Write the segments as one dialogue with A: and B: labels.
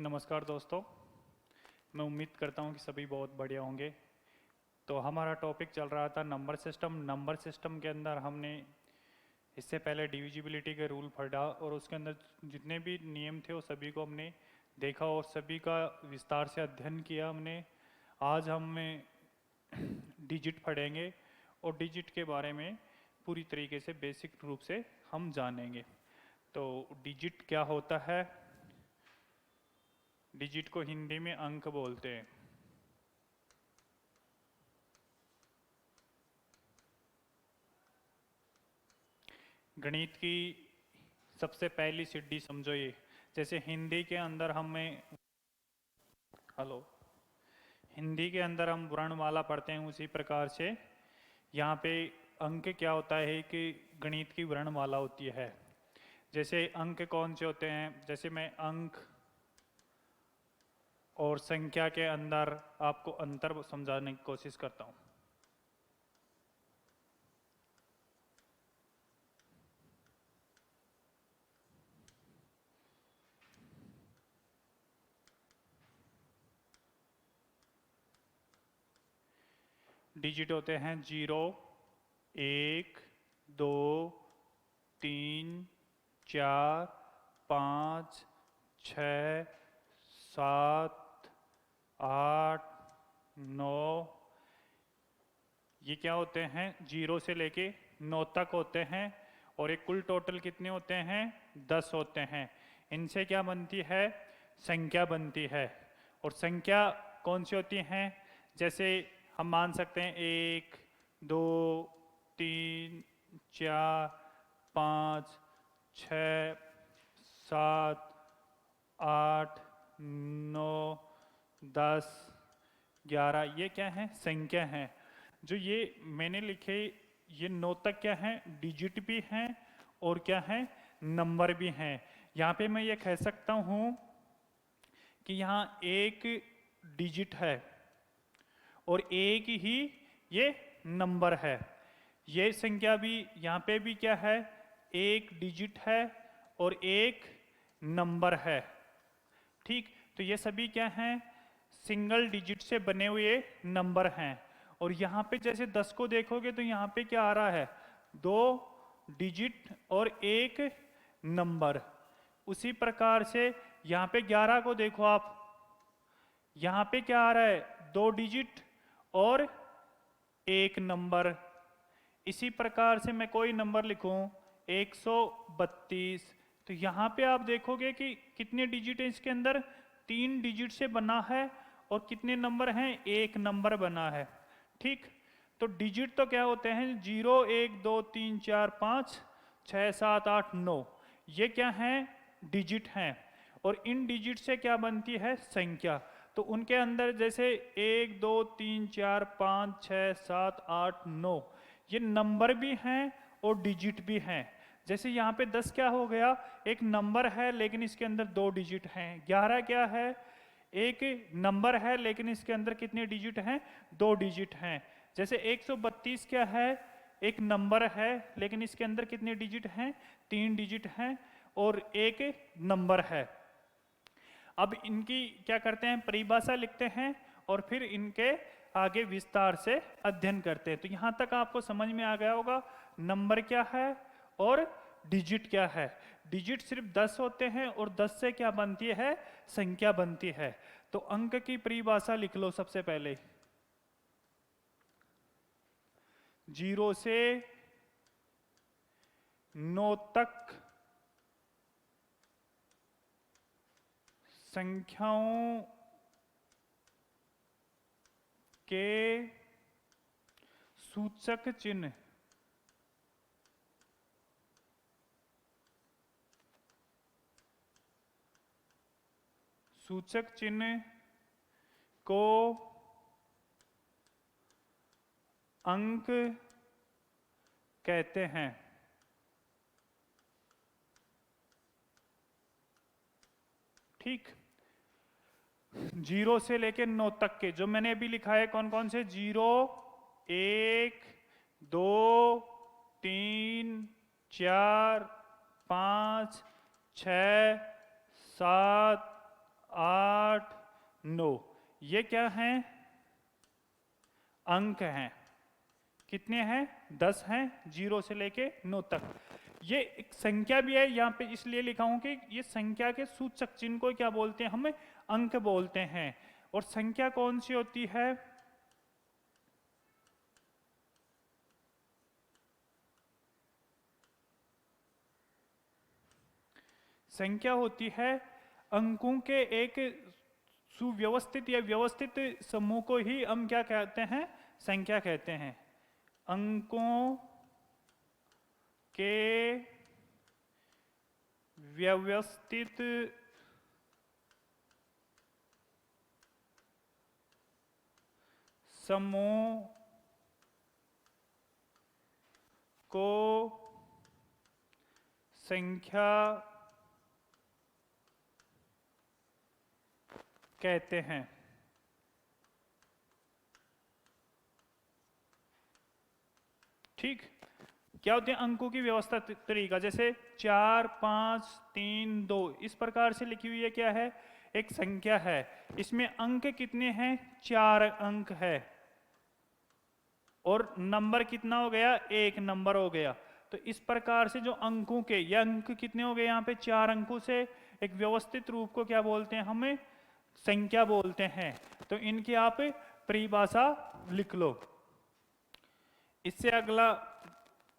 A: नमस्कार दोस्तों। मैं उम्मीद करता हूँ कि सभी बहुत बढ़िया होंगे। तो हमारा टॉपिक चल रहा था नंबर सिस्टम। नंबर सिस्टम के अंदर हमने इससे पहले डिविजिबिलिटी के रूल पढ़ा और उसके अंदर जितने भी नियम थे वो सभी को हमने देखा और सभी का विस्तार से अध्ययन किया हमने। आज हम डिजिट पढ़ेंगे और डिजिट के बारे में पूरी तरीके से बेसिक रूप से हम जानेंगे। तो डिजिट क्या होता है? डिजिट को हिंदी में अंक बोलते हैं। गणित की सबसे पहली सीढ़ी समझो ये, जैसे हिंदी के अंदर हिंदी के अंदर हम वर्णमाला पढ़ते हैं, उसी प्रकार से यहाँ पे अंक क्या होता है कि गणित की वर्णमाला होती है। जैसे अंक कौन से होते हैं, जैसे मैं अंक और संख्या के अंदर आपको अंतर समझाने की कोशिश करता हूँ। डिजिट होते हैं 0, 1, 2, 3, 4, 5, 6, 7, 8, 9। ये क्या होते हैं? 0 से लेके 9 तक होते हैं और एक कुल टोटल कितने होते हैं? 10 होते हैं। इनसे क्या बनती है? संख्या बनती है। और संख्या कौन सी होती हैं? जैसे हम मान सकते हैं 1, 2, 3, 4, 5, 6, 7, 8, 9, 10, 11। ये क्या है? संख्या है। जो ये मैंने लिखे ये 9 तक क्या है? डिजिट भी हैं और क्या है? नंबर भी हैं। यहाँ पे मैं ये कह सकता हूँ कि यहाँ एक डिजिट है और एक ही ये नंबर है। ये संख्या भी यहाँ पे भी क्या है? एक डिजिट है और एक नंबर है। ठीक, तो ये सभी क्या हैं? सिंगल डिजिट से बने हुए नंबर हैं। और यहाँ पे जैसे 10 को देखोगे तो यहाँ पे क्या आ रहा है? 2 डिजिट और एक नंबर। उसी प्रकार से यहाँ पे 11 को देखो आप, यहाँ पे क्या आ रहा है? 2 डिजिट और एक नंबर। इसी प्रकार से मैं कोई नंबर लिखूं 132, तो यहाँ पे आप देखोगे कि कितने डिजिट है इसके अंदर? 3 डिजिट से बना है और कितने नंबर हैं? एक नंबर बना है। ठीक, तो डिजिट तो क्या होते हैं? 0, 1, 2, 3, 4, 5, 6, 7, 8, 9। ये क्या हैं? डिजिट हैं। और इन डिजिट से क्या बनती है? संख्या। तो उनके अंदर जैसे 1, 2, 3, 4, 5, 6, 7, 8, 9 ये नंबर भी हैं और डिजिट भी हैं। जैसे यहाँ पे 10 क्या हो गया? एक नंबर है लेकिन इसके अंदर 2 डिजिट हैं। 11 क्या है? एक नंबर है लेकिन इसके अंदर कितने डिजिट हैं? 2 डिजिट हैं। जैसे 132 क्या है? एक नंबर है लेकिन इसके अंदर कितने डिजिट हैं? 3 डिजिट हैं और एक नंबर है। अब इनकी क्या करते हैं? परिभाषा लिखते हैं और फिर इनके आगे विस्तार से अध्ययन करते हैं। तो यहाँ तक आपको समझ में आ गया होगा नंबर क्या है और डिजिट क्या है। डिजिट सिर्फ 10 होते हैं और 10 से क्या बनती है? संख्या बनती है। तो अंक की परिभाषा लिख लो सबसे पहले। 0 से 9 तक संख्याओं के सूचक चिन्ह को अंक कहते हैं। ठीक, 0 से लेके 9 तक के जो मैंने अभी लिखा है कौन कौन से? 0, 1, 2, 3, 4, 5, 6, 7, 8, 9, ये क्या हैं? अंक हैं। कितने हैं? 10 हैं, 0 से लेके 9 तक। ये एक संख्या भी है, यहाँ पे इसलिए लिखा हूं कि ये संख्या के सूचक चिन्ह को क्या बोलते हैं? हम अंक बोलते हैं। और संख्या कौन सी होती है? संख्या होती है अंकों के एक सुव्यवस्थित या व्यवस्थित समूह को ही हम क्या कहते हैं? संख्या कहते हैं। अंकों के व्यवस्थित समूह को संख्या कहते हैं। ठीक, क्या होते हैं अंकों की व्यवस्था तरीका? जैसे 4, 5, 3, 2 इस प्रकार से लिखी हुई है। क्या है? एक संख्या है, इसमें अंक कितने हैं? 4 अंक है। और नंबर कितना हो गया? 1 नंबर हो गया। तो इस प्रकार से जो अंकों के, ये अंक कितने हो गए यहाँ पे? 4 अंकों से एक व्यवस्थित रूप को क्या बोलते हैं? हमें संख्या बोलते हैं। तो इनकी आप परिभाषा लिख लो। इससे अगला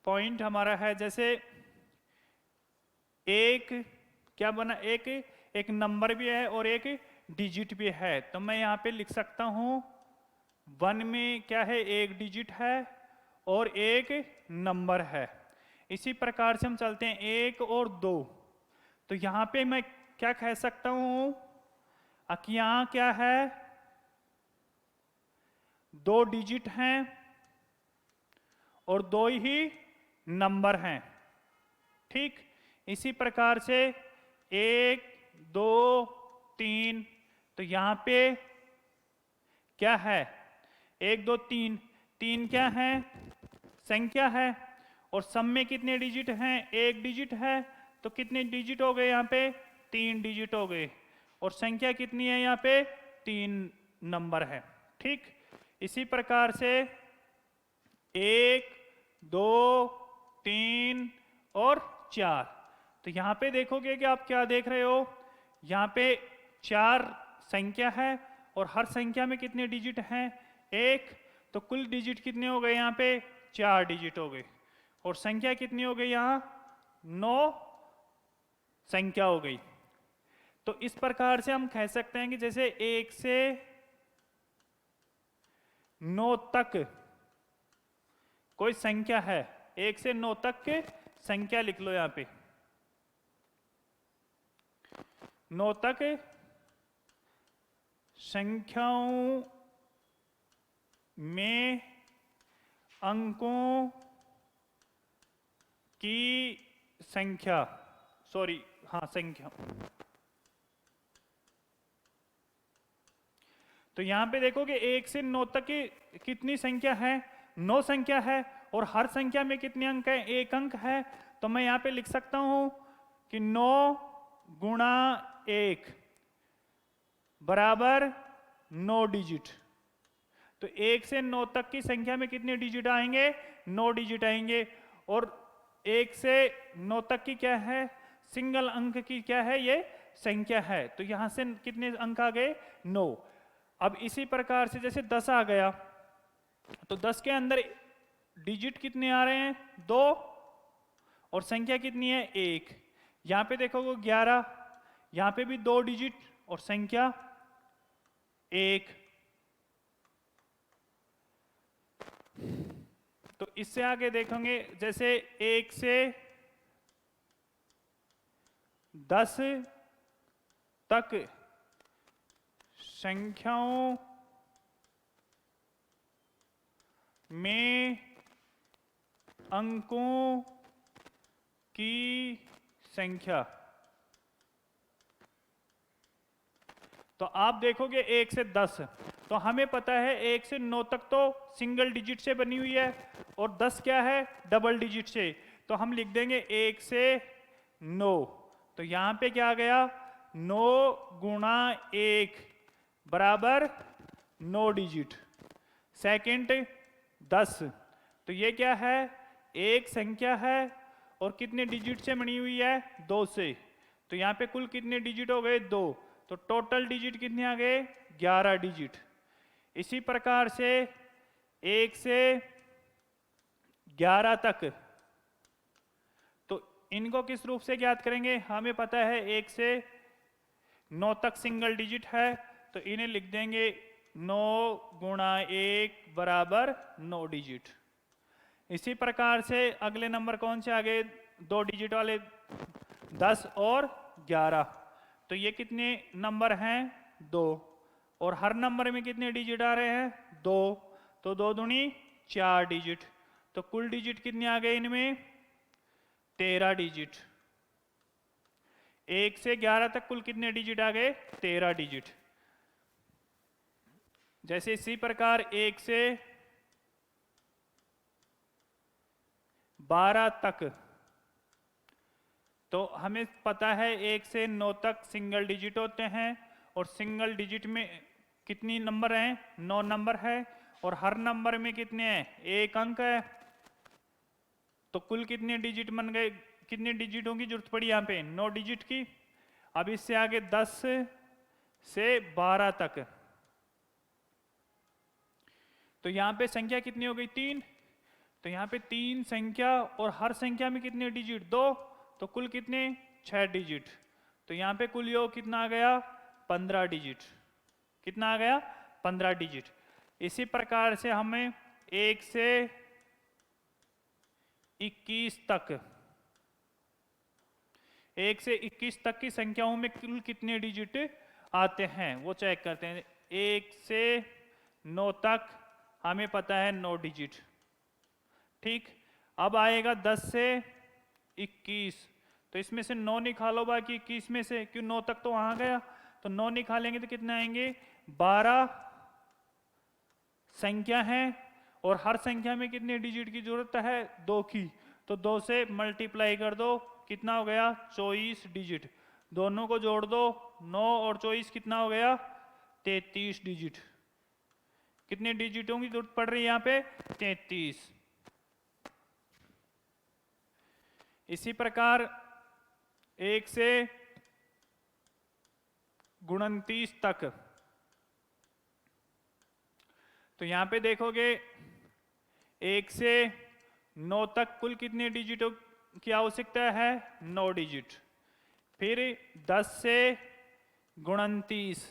A: पॉइंट हमारा है, जैसे एक क्या बना? एक नंबर भी है और एक डिजिट भी है। तो मैं यहाँ पे लिख सकता हूं 1 में क्या है? एक डिजिट है और एक नंबर है। इसी प्रकार से हम चलते हैं 1 और 2। तो यहाँ पे मैं क्या कह सकता हूं? कि यहाँ क्या है? 2 डिजिट हैं और 2 ही नंबर हैं। ठीक, इसी प्रकार से 1, 2, 3। तो यहां पे क्या है? 1, 2, 3, 3 क्या है? संख्या है। और सम में कितने डिजिट हैं? 1 डिजिट है। तो कितने डिजिट हो गए यहाँ पे? 3 डिजिट हो गए। और संख्या कितनी है यहाँ पे? 3 नंबर है। ठीक, इसी प्रकार से 1, 2, 3 और 4। तो यहाँ पे देखोगे कि आप क्या देख रहे हो? यहाँ पे 4 संख्या है और हर संख्या में कितने डिजिट हैं? 1। तो कुल डिजिट कितने हो गए यहाँ पे? 4 डिजिट हो गए। और संख्या कितनी हो गई यहाँ? 9 संख्या हो गई। तो इस प्रकार से हम कह सकते हैं कि जैसे 1 से 9 तक कोई संख्या है, 1 से 9 तक के संख्या लिख लो यहां पे। 9 तक संख्याओं में अंकों की संख्या, संख्या। तो यहां पे देखो कि 1 से 9 तक की कितनी संख्या है? 9 संख्या है। और हर संख्या में कितने अंक है? 1 अंक है। तो मैं यहां पे लिख सकता हूं कि 9 गुणा 1 बराबर 9 डिजिट। तो 1 से 9 तक की संख्या में कितने डिजिट आएंगे? 9 डिजिट आएंगे। और 1 से 9 तक की क्या है? सिंगल अंक की क्या है? ये संख्या है। तो यहां से कितने अंक आ गए? 9। अब इसी प्रकार से जैसे 10 आ गया, तो 10 के अंदर डिजिट कितने आ रहे हैं? 2। और संख्या कितनी है? 1। यहां पे देखोगे 11, यहां पे भी 2 डिजिट और संख्या 1। तो इससे आगे देखेंगे जैसे 1 से 10 तक संख्याओं में अंकों की संख्या। तो आप देखोगे 1 से 10, तो हमें पता है 1 से 9 तक तो सिंगल डिजिट से बनी हुई है और 10 क्या है? डबल डिजिट से। तो हम लिख देंगे 1 से 9। तो यहां पे क्या आ गया? 9 गुणा 1 बराबर 9 डिजिट। सेकंड 10, तो ये क्या है, एक संख्या है और कितने डिजिट से बनी हुई है, 2 से। तो यहाँ पे कुल कितने डिजिट हो गए, 2। तो टोटल डिजिट कितने आ गए, 11 डिजिट। इसी प्रकार से 1 से 11 तक, तो इनको किस रूप से ज्ञात करेंगे, हमें पता है 1 से 9 तक सिंगल डिजिट है, तो इन्हें लिख देंगे 9 गुणा 1 बराबर 9 डिजिट। इसी प्रकार से अगले नंबर कौन से आगे, 2 डिजिट वाले, 10 और 11। तो ये कितने नंबर हैं, 2। और हर नंबर में कितने डिजिट आ रहे हैं, 2। तो 2 दूनी 4 डिजिट। तो कुल डिजिट कितने आ गए इनमें, 13 डिजिट। 1 से 11 तक कुल कितने डिजिट आ गए, 13 डिजिट। जैसे इसी प्रकार 1 से 12 तक, तो हमें पता है 1 से 9 तक सिंगल डिजिट होते हैं, और सिंगल डिजिट में कितनी नंबर हैं, 9 नंबर है, और हर नंबर में कितने हैं, 1 अंक है। तो कुल कितने डिजिट बन गए, कितने डिजिटों की जरूरत पड़ी यहाँ पे, 9 डिजिट की। अब इससे आगे 10 से 12 तक, तो यहाँ पे संख्या कितनी हो गई, 3। तो यहाँ पे 3 संख्या और हर संख्या में कितने डिजिट, 2। तो कुल कितने, 6 डिजिट। तो यहाँ पे कुल योग कितना आ गया, 15 डिजिट। कितना आ गया, 15 डिजिट। इसी प्रकार से हमें 1 से 21 तक, 1 से 21 तक की संख्याओं में कुल कितने डिजिट आते हैं वो चेक करते हैं। 1 से 9 तक हमें पता है 9 डिजिट, ठीक। अब आएगा 10 से 21, तो इसमें से 9 निकालो बाकी 21 में से, क्यों 9 तक तो वहां गया, तो 9 निकालेंगे तो कितने आएंगे, 12 संख्या है, और हर संख्या में कितने डिजिट की जरूरत है, 2 की। तो 2 से मल्टीप्लाई कर दो, कितना हो गया, 24 डिजिट। दोनों को जोड़ दो, 9 और 24 कितना हो गया, 33 डिजिट। कितने डिजिटों की जरूरत पड़ रही है यहाँ पे, 33। इसी प्रकार 1 से 29 तक, तो यहां पे देखोगे 1 से 9 तक कुल कितने डिजिटों की आवश्यकता है, 9 डिजिट। फिर 10 से 29,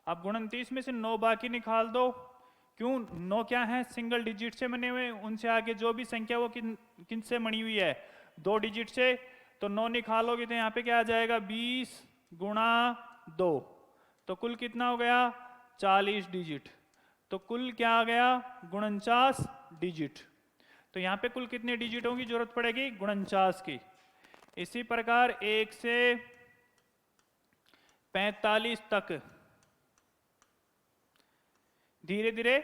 A: अब 29 में से 9 बाकी निकाल दो, क्यों, 9 क्या है, सिंगल डिजिट से बने हुए, उनसे आगे जो भी संख्या वो किन से बनी हुई है, 2 डिजिट से। तो 9 निकालोगे तो यहाँ पे क्या आ जाएगा, 20 गुणा 2, तो कुल कितना हो गया, 40 डिजिट। तो कुल क्या आ गया, 49 डिजिट। तो यहाँ पे कुल कितने डिजिटों की जरूरत पड़ेगी, 49 की। इसी प्रकार 1 से 45 तक धीरे धीरे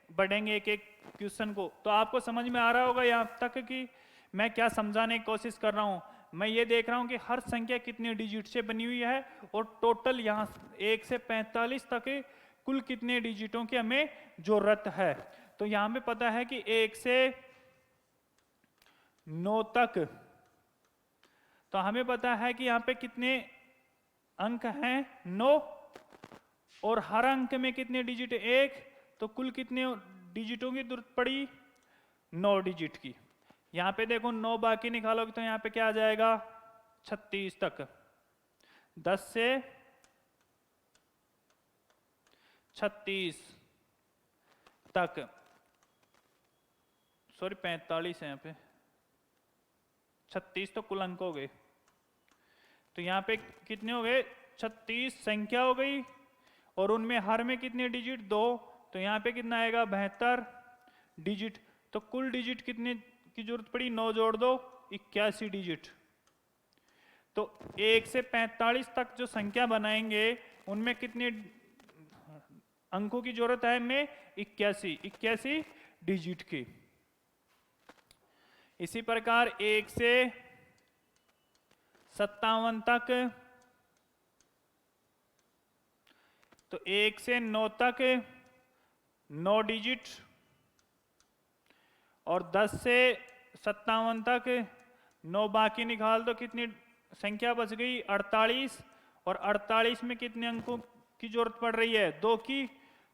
A: बढ़ेंगे एक एक क्वेश्चन को। तो आपको समझ में आ रहा होगा यहाँ तक कि मैं क्या समझाने की कोशिश कर रहा हूं। मैं ये देख रहा हूं कि हर संख्या कितने डिजिट से बनी हुई है, और टोटल यहाँ 1 से 45 तक कुल कितने डिजिटों की हमें जरूरत है। तो यहाँ पे पता है कि 1 से 9 तक, तो हमें पता है कि यहाँ पे कितने अंक हैं, 9, और हर अंक में कितने डिजिट, 1। तो कुल कितने डिजिटों की जरूरत पड़ी, 9 डिजिट की। यहाँ पे देखो 9 बाकी निकालोगे तो यहाँ पे क्या आ जाएगा, 36 तक। 10 से 36 तक, सॉरी 45 है यहाँ पे, 36 तो कुल अंक हो गए। तो यहाँ पे कितने हो गए, 36 संख्या हो गई, और उनमें हर में कितने डिजिट, 2। तो यहाँ पे कितना आएगा, 72 डिजिट। तो कुल डिजिट कितने की जरूरत पड़ी, 9 जोड़ दो, 81 डिजिट। तो 1 से 45 तक जो संख्या बनाएंगे उनमें कितने अंकों की जरूरत है, हमें 81 डिजिट की। इसी प्रकार 1 से 57 तक तो 1 से 9 तक 9 डिजिट, और 10 से 57 तक 9 बाकी निकाल दो, कितनी संख्या बच गई? 48। और 48 में कितने अंकों की जरूरत पड़ रही है? 2 की।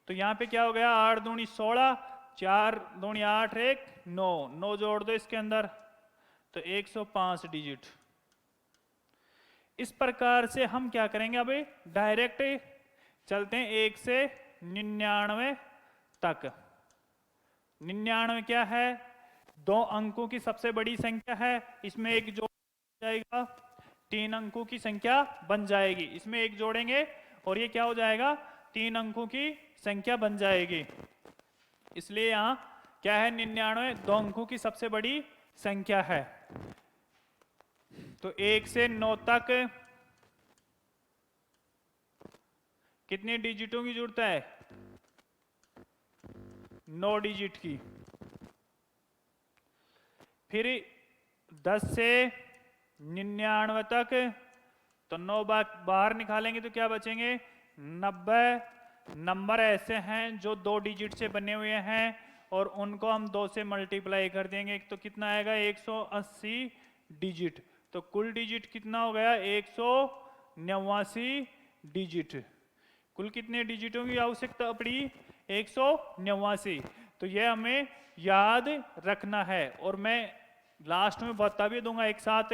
A: तो यहाँ पे क्या हो गया? 8 दूनी 16, 4 दूनी 8, 1 9, 9 जोड़ दो इसके अंदर, तो 105 डिजिट। इस प्रकार से हम क्या करेंगे? अब डायरेक्ट चलते हैं 1 से 99 तक। 99 क्या है? 2 अंकों की सबसे बड़ी संख्या है, इसमें एक जोड़ जाएगा, 3 अंकों की संख्या बन जाएगी। इसमें एक जोड़ेंगे और ये क्या हो जाएगा? 3 अंकों की संख्या बन जाएगी। इसलिए यहां क्या है? 99 2 अंकों की सबसे बड़ी संख्या है। तो 1 से 9 तक कितने डिजिटों की जरूरत है? 9 डिजिट की। फिर 10 से 99 तक, तो 9 बाहर निकालेंगे तो क्या बचेंगे? 90 नंबर ऐसे हैं जो 2 डिजिट से बने हुए हैं, और उनको हम 2 से मल्टीप्लाई कर देंगे तो कितना आएगा? 180 डिजिट। तो कुल डिजिट कितना हो गया? 189 डिजिट। कुल कितने डिजिटों की आवश्यकता पड़ी? 189। तो यह हमें याद रखना है, और मैं लास्ट में बता भी दूंगा एक साथ,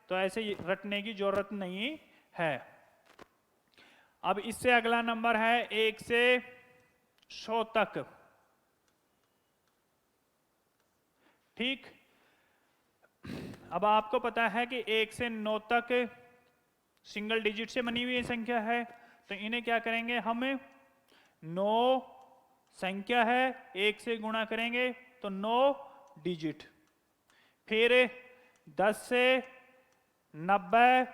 A: तो ऐसे रटने की जरूरत नहीं है। अब इससे अगला नंबर है 1 से 100 तक। ठीक। अब आपको पता है कि 1 से 9 तक सिंगल डिजिट से बनी हुई संख्या है, तो इन्हें क्या करेंगे हम? 9 संख्या है, 1 से गुणा करेंगे तो 9 डिजिट। फिर 10 से 99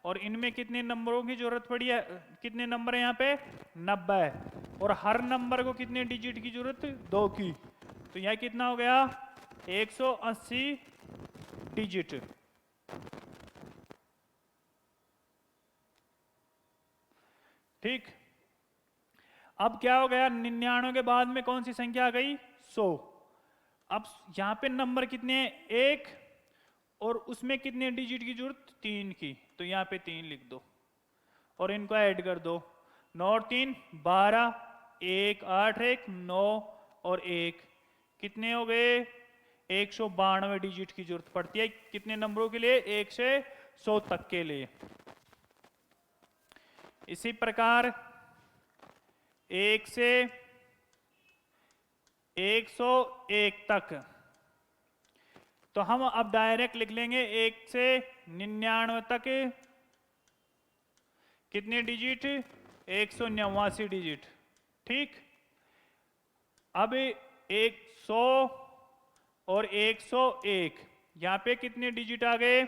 A: और इनमें कितने नंबरों की जरूरत पड़ी है? कितने नंबर है यहाँ पे? 90। और हर नंबर को कितने डिजिट की जरूरत? 2 की। तो यह कितना हो गया? 180 डिजिट। ठीक। अब क्या हो गया? 99 के बाद में कौन सी संख्या आ गई? 100। अब यहां पे नंबर कितने हैं? 1, और उसमें कितने डिजिट की जरूरत? 3 की। तो यहां पे 3 लिख दो और इनको ऐड कर दो। 9 और 3 12, 1 8 1 9 और 1 कितने हो गए? 192 डिजिट की जरूरत पड़ती है। कितने नंबरों के लिए? 1 से 100 तक के लिए। इसी प्रकार 1 से 101 तक, तो हम अब डायरेक्ट लिख लेंगे 1 से 99 तक कितने डिजिट? 189 डिजिट। ठीक। अब 100 और 101, यहां पे कितने डिजिट आ गए?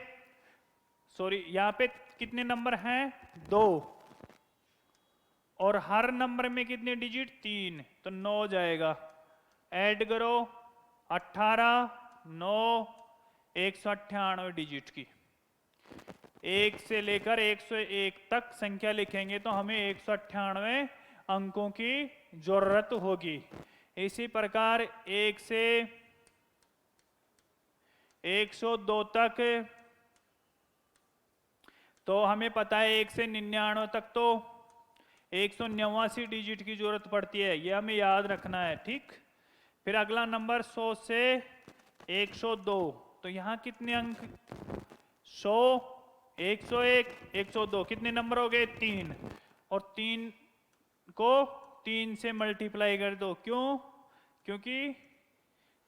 A: सॉरी, यहां पे कितने नंबर हैं? 2, और हर नंबर में कितने डिजिट? 3, तो 9 जाएगा। ऐड करो 18 9 198 डिजिट की। 1 से लेकर 101 तक संख्या लिखेंगे तो हमें 198 अंकों की जरूरत होगी। इसी प्रकार 1 से 102 तक, तो हमें पता है 1 से 99 तक तो 189 डिजिट की जरूरत पड़ती है, यह हमें याद रखना है। ठीक। फिर अगला नंबर 100 से 102, तो यहां कितने अंक? 100 101 102 कितने नंबर हो गए? 3, और 3 को 3 से मल्टीप्लाई कर दो। क्यों? क्योंकि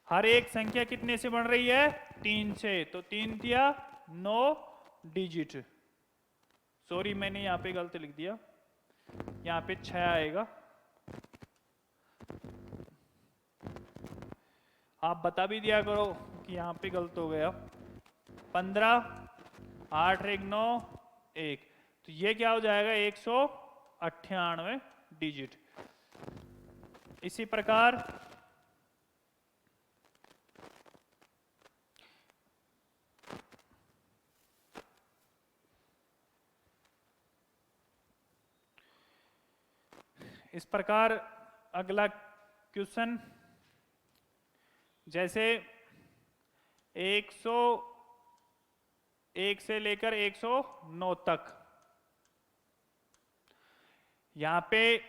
A: हर एक संख्या कितने से बन रही है? 3 से। तो 3 दिया 9 डिजिट। सॉरी, मैंने यहां पे गलत लिख दिया, यहां पे 6 आएगा। आप बता भी दिया करो कि यहां पे गलत हो गया। 15 8 1 9 1, तो ये क्या हो जाएगा? 198 डिजिट। इसी प्रकार इस प्रकार अगला क्वेश्चन, जैसे 101 से लेकर 109 तक, यहां पे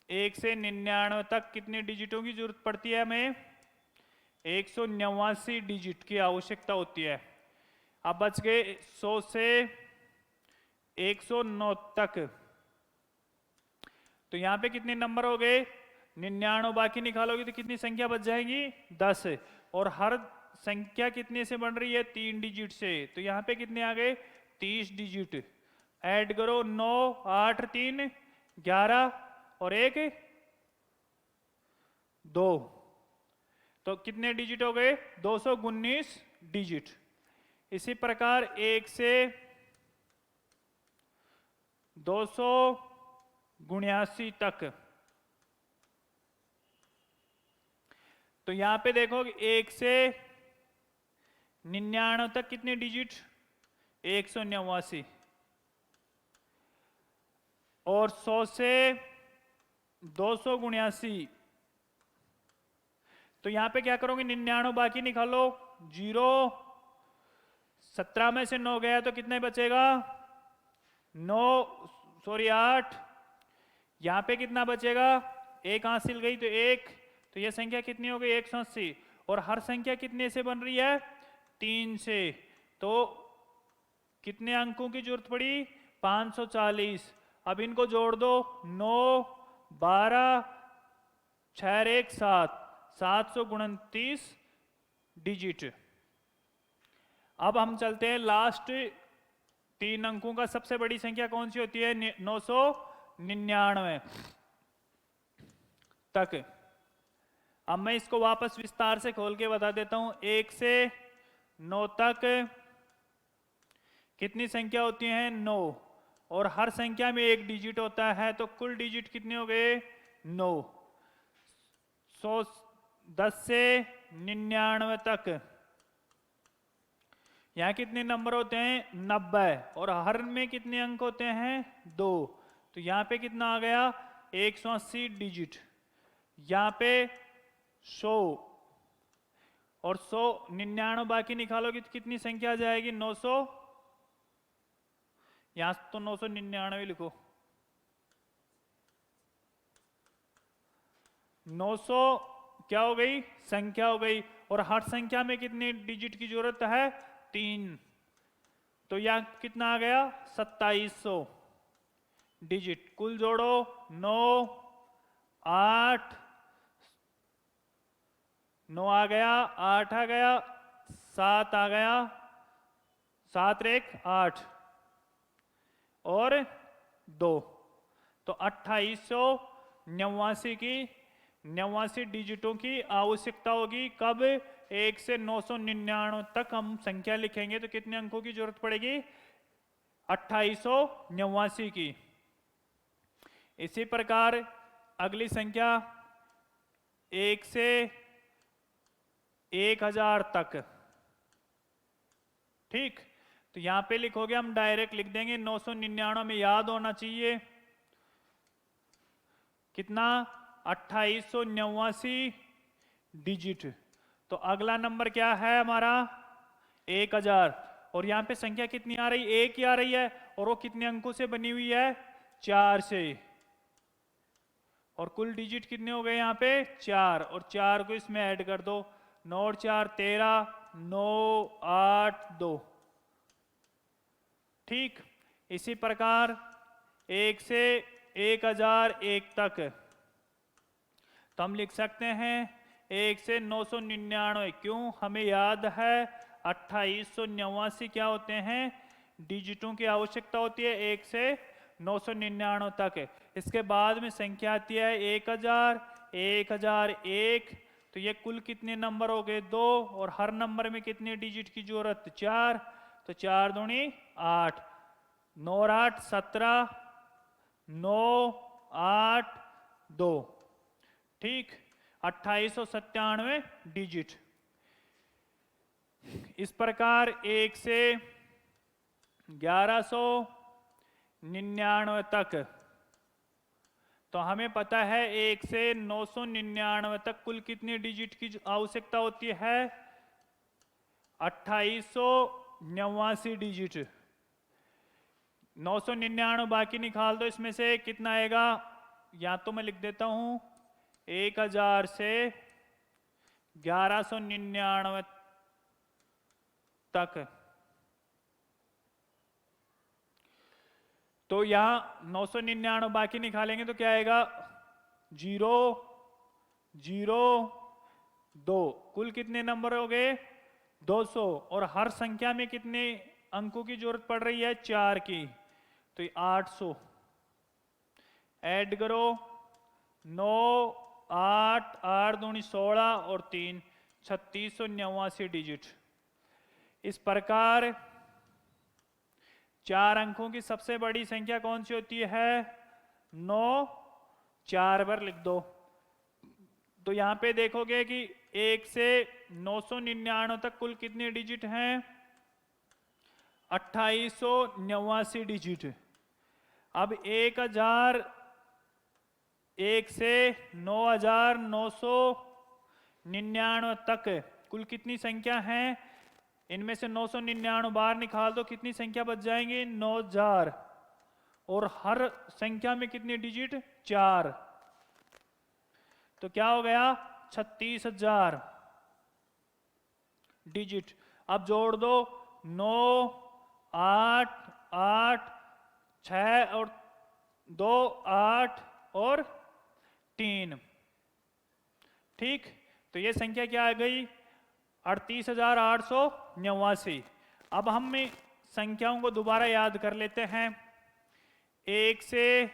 A: 1 से 99 तक कितने डिजिटों की जरूरत पड़ती है? हमें 189 डिजिट की आवश्यकता होती है। अब बच गए 100 से 109 तक, तो यहां पे कितने नंबर हो गए? 99 बाकी निकालोगे तो कितनी संख्या बच जाएगी? 10। और हर संख्या कितने से बन रही है? 3 डिजिट से। तो यहां पे कितने आ गए? 30 डिजिट। ऐड करो, 9 8 3 11 और 1 2, तो कितने डिजिट हो गए? 219 डिजिट। इसी प्रकार 1 से 279 तक, तो यहां पे देखो 1 से 99 तक कितने डिजिट? 189। और 100 से 279, तो यहां पे क्या करोगे? 99 बाकी निकालो, 0। 17 में से 9 गया तो कितने बचेगा? 8। यहां पे कितना बचेगा? 1 हासिल गई तो 1, तो यह संख्या कितनी हो गई? 180। और हर संख्या कितने से बन रही है? 3 से। तो कितने अंकों की जरूरत पड़ी? 540। अब इनको जोड़ दो, 9 12 6 1 7, 729 डिजिट। अब हम चलते हैं लास्ट 3 अंकों का। सबसे बड़ी संख्या कौन सी होती है? 999 तक। अब मैं इसको वापस विस्तार से खोल के बता देता हूं। 1 से 9 तक कितनी संख्या होती है? 9। और हर संख्या में 1 डिजिट होता है, तो कुल डिजिट कितने हो गए? 9। 10 से 99 तक, यहां कितने नंबर होते हैं? 90। और हर में कितने अंक होते हैं? 2। तो यहां पे कितना आ गया? 180 डिजिट। यहां पे 100 और 100 99 बाकी निकालोगे तो कितनी संख्या आ जाएगी? 900। यहां तो 999 लिखो। 900 क्या हो गई? संख्या हो गई। और हर संख्या में कितने डिजिट की जरूरत है? 3। तो यहां कितना आ गया? 2700 डिजिट। कुल जोड़ो, 9 8, 9 आ गया, 8 आ गया, 7 आ गया, 7 1 8 और 2, तो 2889 की 89 डिजिटों की आवश्यकता होगी। कब? 1 से 999 तक हम संख्या लिखेंगे तो कितने अंकों की जरूरत पड़ेगी? 2889 की। इसी प्रकार अगली संख्या 1 से 1000 तक, ठीक। तो यहां पे लिखोगे, हम डायरेक्ट लिख देंगे। 999 में याद होना चाहिए कितना? 2889 डिजिट। तो अगला नंबर क्या है हमारा? 1000। और यहां पे संख्या कितनी आ रही? 1 ही आ रही है। और वो कितने अंकों से बनी हुई है? 4 से। और कुल डिजिट कितने हो गए यहां पे? 4। और 4 को इसमें ऐड कर दो, 9 और 4 13, 9 8 2, ठीक। इसी प्रकार 1 से 1001 तक, तो हम लिख सकते हैं 1 से 999। क्यों? हमें याद है 2889 क्या होते हैं? डिजिटों की आवश्यकता होती है 1 से 999 तक। इसके बाद में संख्या आती है 1000, 1001। तो ये कुल कितने नंबर हो गए? 2। और हर नंबर में कितने डिजिट की जरूरत? 4। तो 4 दूनी 8, 9 और 8 17, 9 8 2, ठीक। 2897 डिजिट। इस प्रकार 1 से 1199 तक, तो तो हमें पता है 1 से 999 तक कुल कितने डिजिट की आवश्यकता होती है? 2889 डिजिट। 999 बाकी निकाल दो, इसमें से कितना आएगा? या तो मैं लिख देता हूं 1000 से 1199 तक। तो यहां 999 बाकी निकालेंगे तो क्या आएगा? 0 0 2। कुल कितने नंबर हो गए? 200। और हर संख्या में कितने अंकों की जरूरत पड़ रही है? 4 की। तो ये 800 ऐड करो। 9 8 8 दूनी 16 और 3 3689 डिजिट। इस प्रकार 4 अंकों की सबसे बड़ी संख्या कौन सी होती है? 9। 4 बार लिख दो। तो यहां पे देखोगे कि 1 से 999 तक कुल कितने डिजिट हैं? 2889 डिजिट। अब 1 से 9999 तक कुल कितनी संख्या है? इनमें से 999 बाहर निकाल दो, कितनी संख्या बच जाएंगे? 9000। और हर संख्या में कितने डिजिट? 4। तो क्या हो गया? 36000 डिजिट। अब जोड़ दो 9 8 8 6 और 2 8 और 3। ठीक, तो ये संख्या क्या आ गई? 38889। अब हम संख्याओं को दोबारा याद कर लेते हैं। 1 से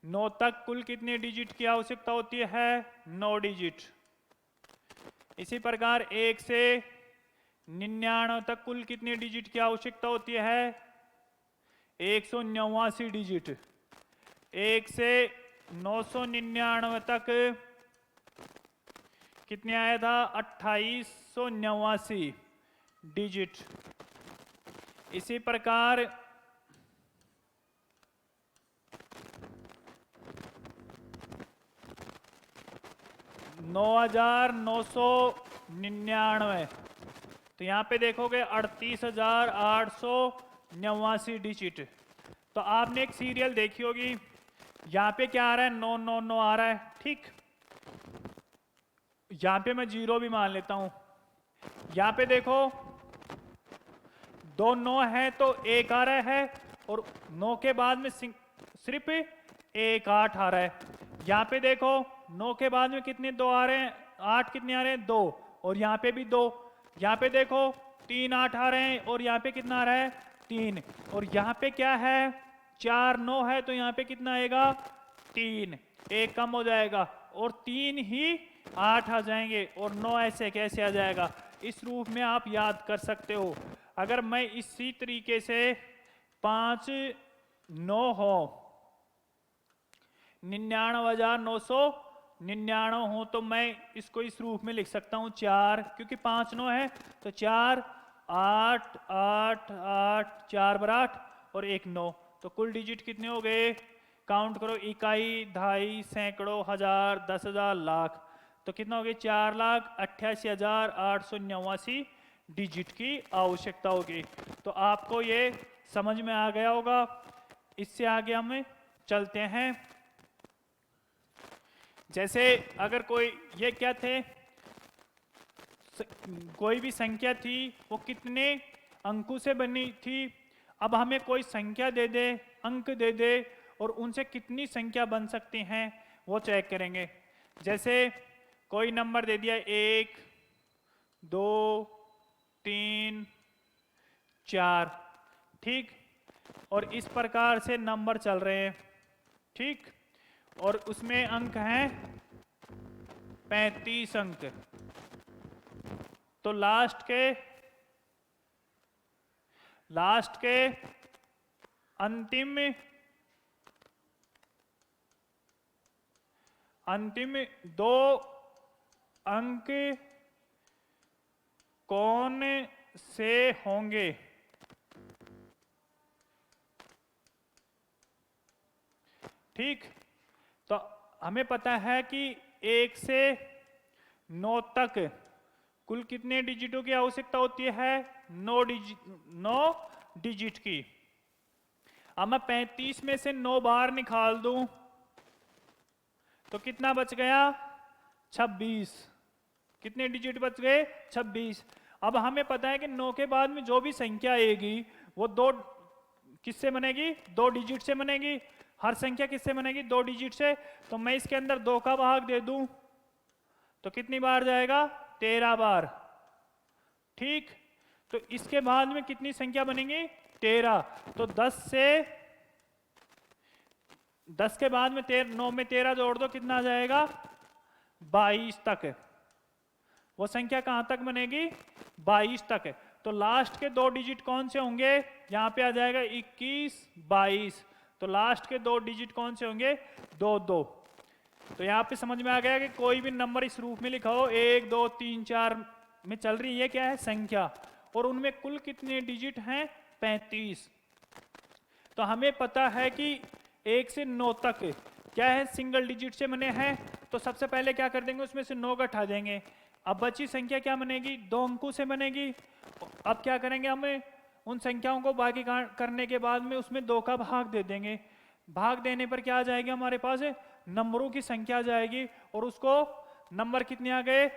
A: 9 तक कुल कितने डिजिट की आवश्यकता होती है? 9 डिजिट। इसी प्रकार 1 से 99 तक कुल कितने डिजिट की आवश्यकता होती है? 189 डिजिट। 1 से 999 तक कितने आया था? 2889 डिजिट। इसी प्रकार 9999। तो यहां पे देखोगे 38889 डिजिट। तो आपने एक सीरियल देखी होगी, यहां पे क्या आ रहा है? 999 आ रहा है। ठीक, यहां पे मैं 0 भी मान लेता हूं। यहां पे देखो 2 9 है तो 1 आ रहा है, और 9 के बाद में सिर्फ 1 8 आ रहा है। यहां पे देखो 9 के बाद में कितने 2 आ रहे हैं? 8 कितने आ रहे हैं? 2। और यहां पे भी 2। यहां पे देखो 3 8 आ रहे हैं, और यहां पे कितना आ रहा है? 3। और यहां पे क्या है? 4 9 है, तो यहां पे कितना आएगा? 3। 1 कम हो जाएगा और 3 ही 8 आ जाएंगे, और 9 ऐसे कैसे आ जाएगा? इस रूप में आप याद कर सकते हो। अगर मैं इसी तरीके से 5 9 हो 99,999 हो, तो मैं इसको इस रूप में लिख सकता हूं 4, क्योंकि 5 9 है तो 4 8 8 8 4 बर 8 और 1 9। तो कुल डिजिट कितने हो गए? काउंट करो, इकाई, दहाई, सैकड़ों, हजार, 10,000, लाख। तो कितना हो गया? 4,88,889 डिजिट की आवश्यकता होगी। तो आपको ये समझ में आ गया होगा। इससे आगे हम चलते हैं। जैसे अगर कोई, ये क्या थे? कोई भी संख्या थी, वो कितने अंकों से बनी थी? अब हमें कोई संख्या दे दे, अंक दे दे, और उनसे कितनी संख्या बन सकती हैं वो चेक करेंगे। जैसे कोई नंबर दे दिया 1 2 3 4। ठीक, और इस प्रकार से नंबर चल रहे हैं। ठीक, और उसमें अंक हैं 35 अंक। तो लास्ट के अंतिम 2 अंक कौन से होंगे? ठीक, तो हमें पता है कि 1 से 9 तक कुल कितने डिजिटों की आवश्यकता होती है? 9 डिजिट की। अब मैं 35 में से 9 बार निकाल दूं तो कितना बच गया? 26। कितने डिजिट बच गए? 26। अब हमें पता है कि 9 के बाद में जो भी संख्या आएगी वो दो किससे बनेगी? 2 डिजिट से बनेगी। हर संख्या किससे बनेगी? 2 डिजिट से। तो मैं इसके अंदर 2 का भाग दे दूं तो कितनी बार जाएगा? 13 बार। ठीक, तो इसके बाद में कितनी संख्या बनेगी? 13। तो 10 के बाद में 9 में 13 जोड़ दो, कितना आ जाएगा? 22 तक। वो संख्या कहां तक बनेगी? 22 तक। तो लास्ट के 2 डिजिट कौन से होंगे? यहां पे आ जाएगा 21, 22। तो लास्ट के 2 डिजिट कौन से होंगे? 2, 2। तो यहां पे समझ में आ गया कि कोई भी नंबर इस रूप में लिखा हो, 1, 2, 3, 4 में चल रही है, क्या है? संख्या। और उनमें कुल कितने डिजिट हैं? 35। तो हमें पता है कि 1 से 9 तक क्या है? सिंगल डिजिट से बने हैं। तो सबसे पहले क्या कर देंगे? उसमें से 9 घटा देंगे। अब बची संख्या क्या बनेगी? 2 अंकों से बनेगी। अब क्या करेंगे? हमें उन संख्याओं को बाकी करने के बाद में उसमें 2 का भाग दे देंगे। भाग देने पर क्या आ जाएगी हमारे पास? नंबरों की संख्या आ जाएगी। और उसको नंबर कितने आ गए?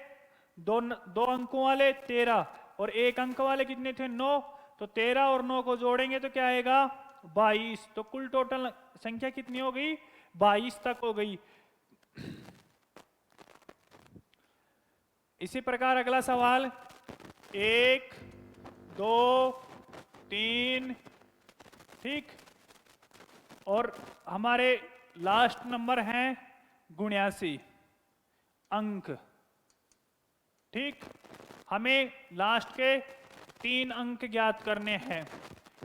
A: 2 अंकों वाले 13 और 1 अंक वाले कितने थे? 9। तो 13 और 9 को जोड़ेंगे तो क्या आएगा? 22। तो कुल टोटल संख्या कितनी हो गई? 22 तक हो गई। इसी प्रकार अगला सवाल, 1, 2, 3, ठीक, और हमारे लास्ट नंबर हैं 79 अंक। ठीक, हमें लास्ट के 3 अंक ज्ञात करने हैं।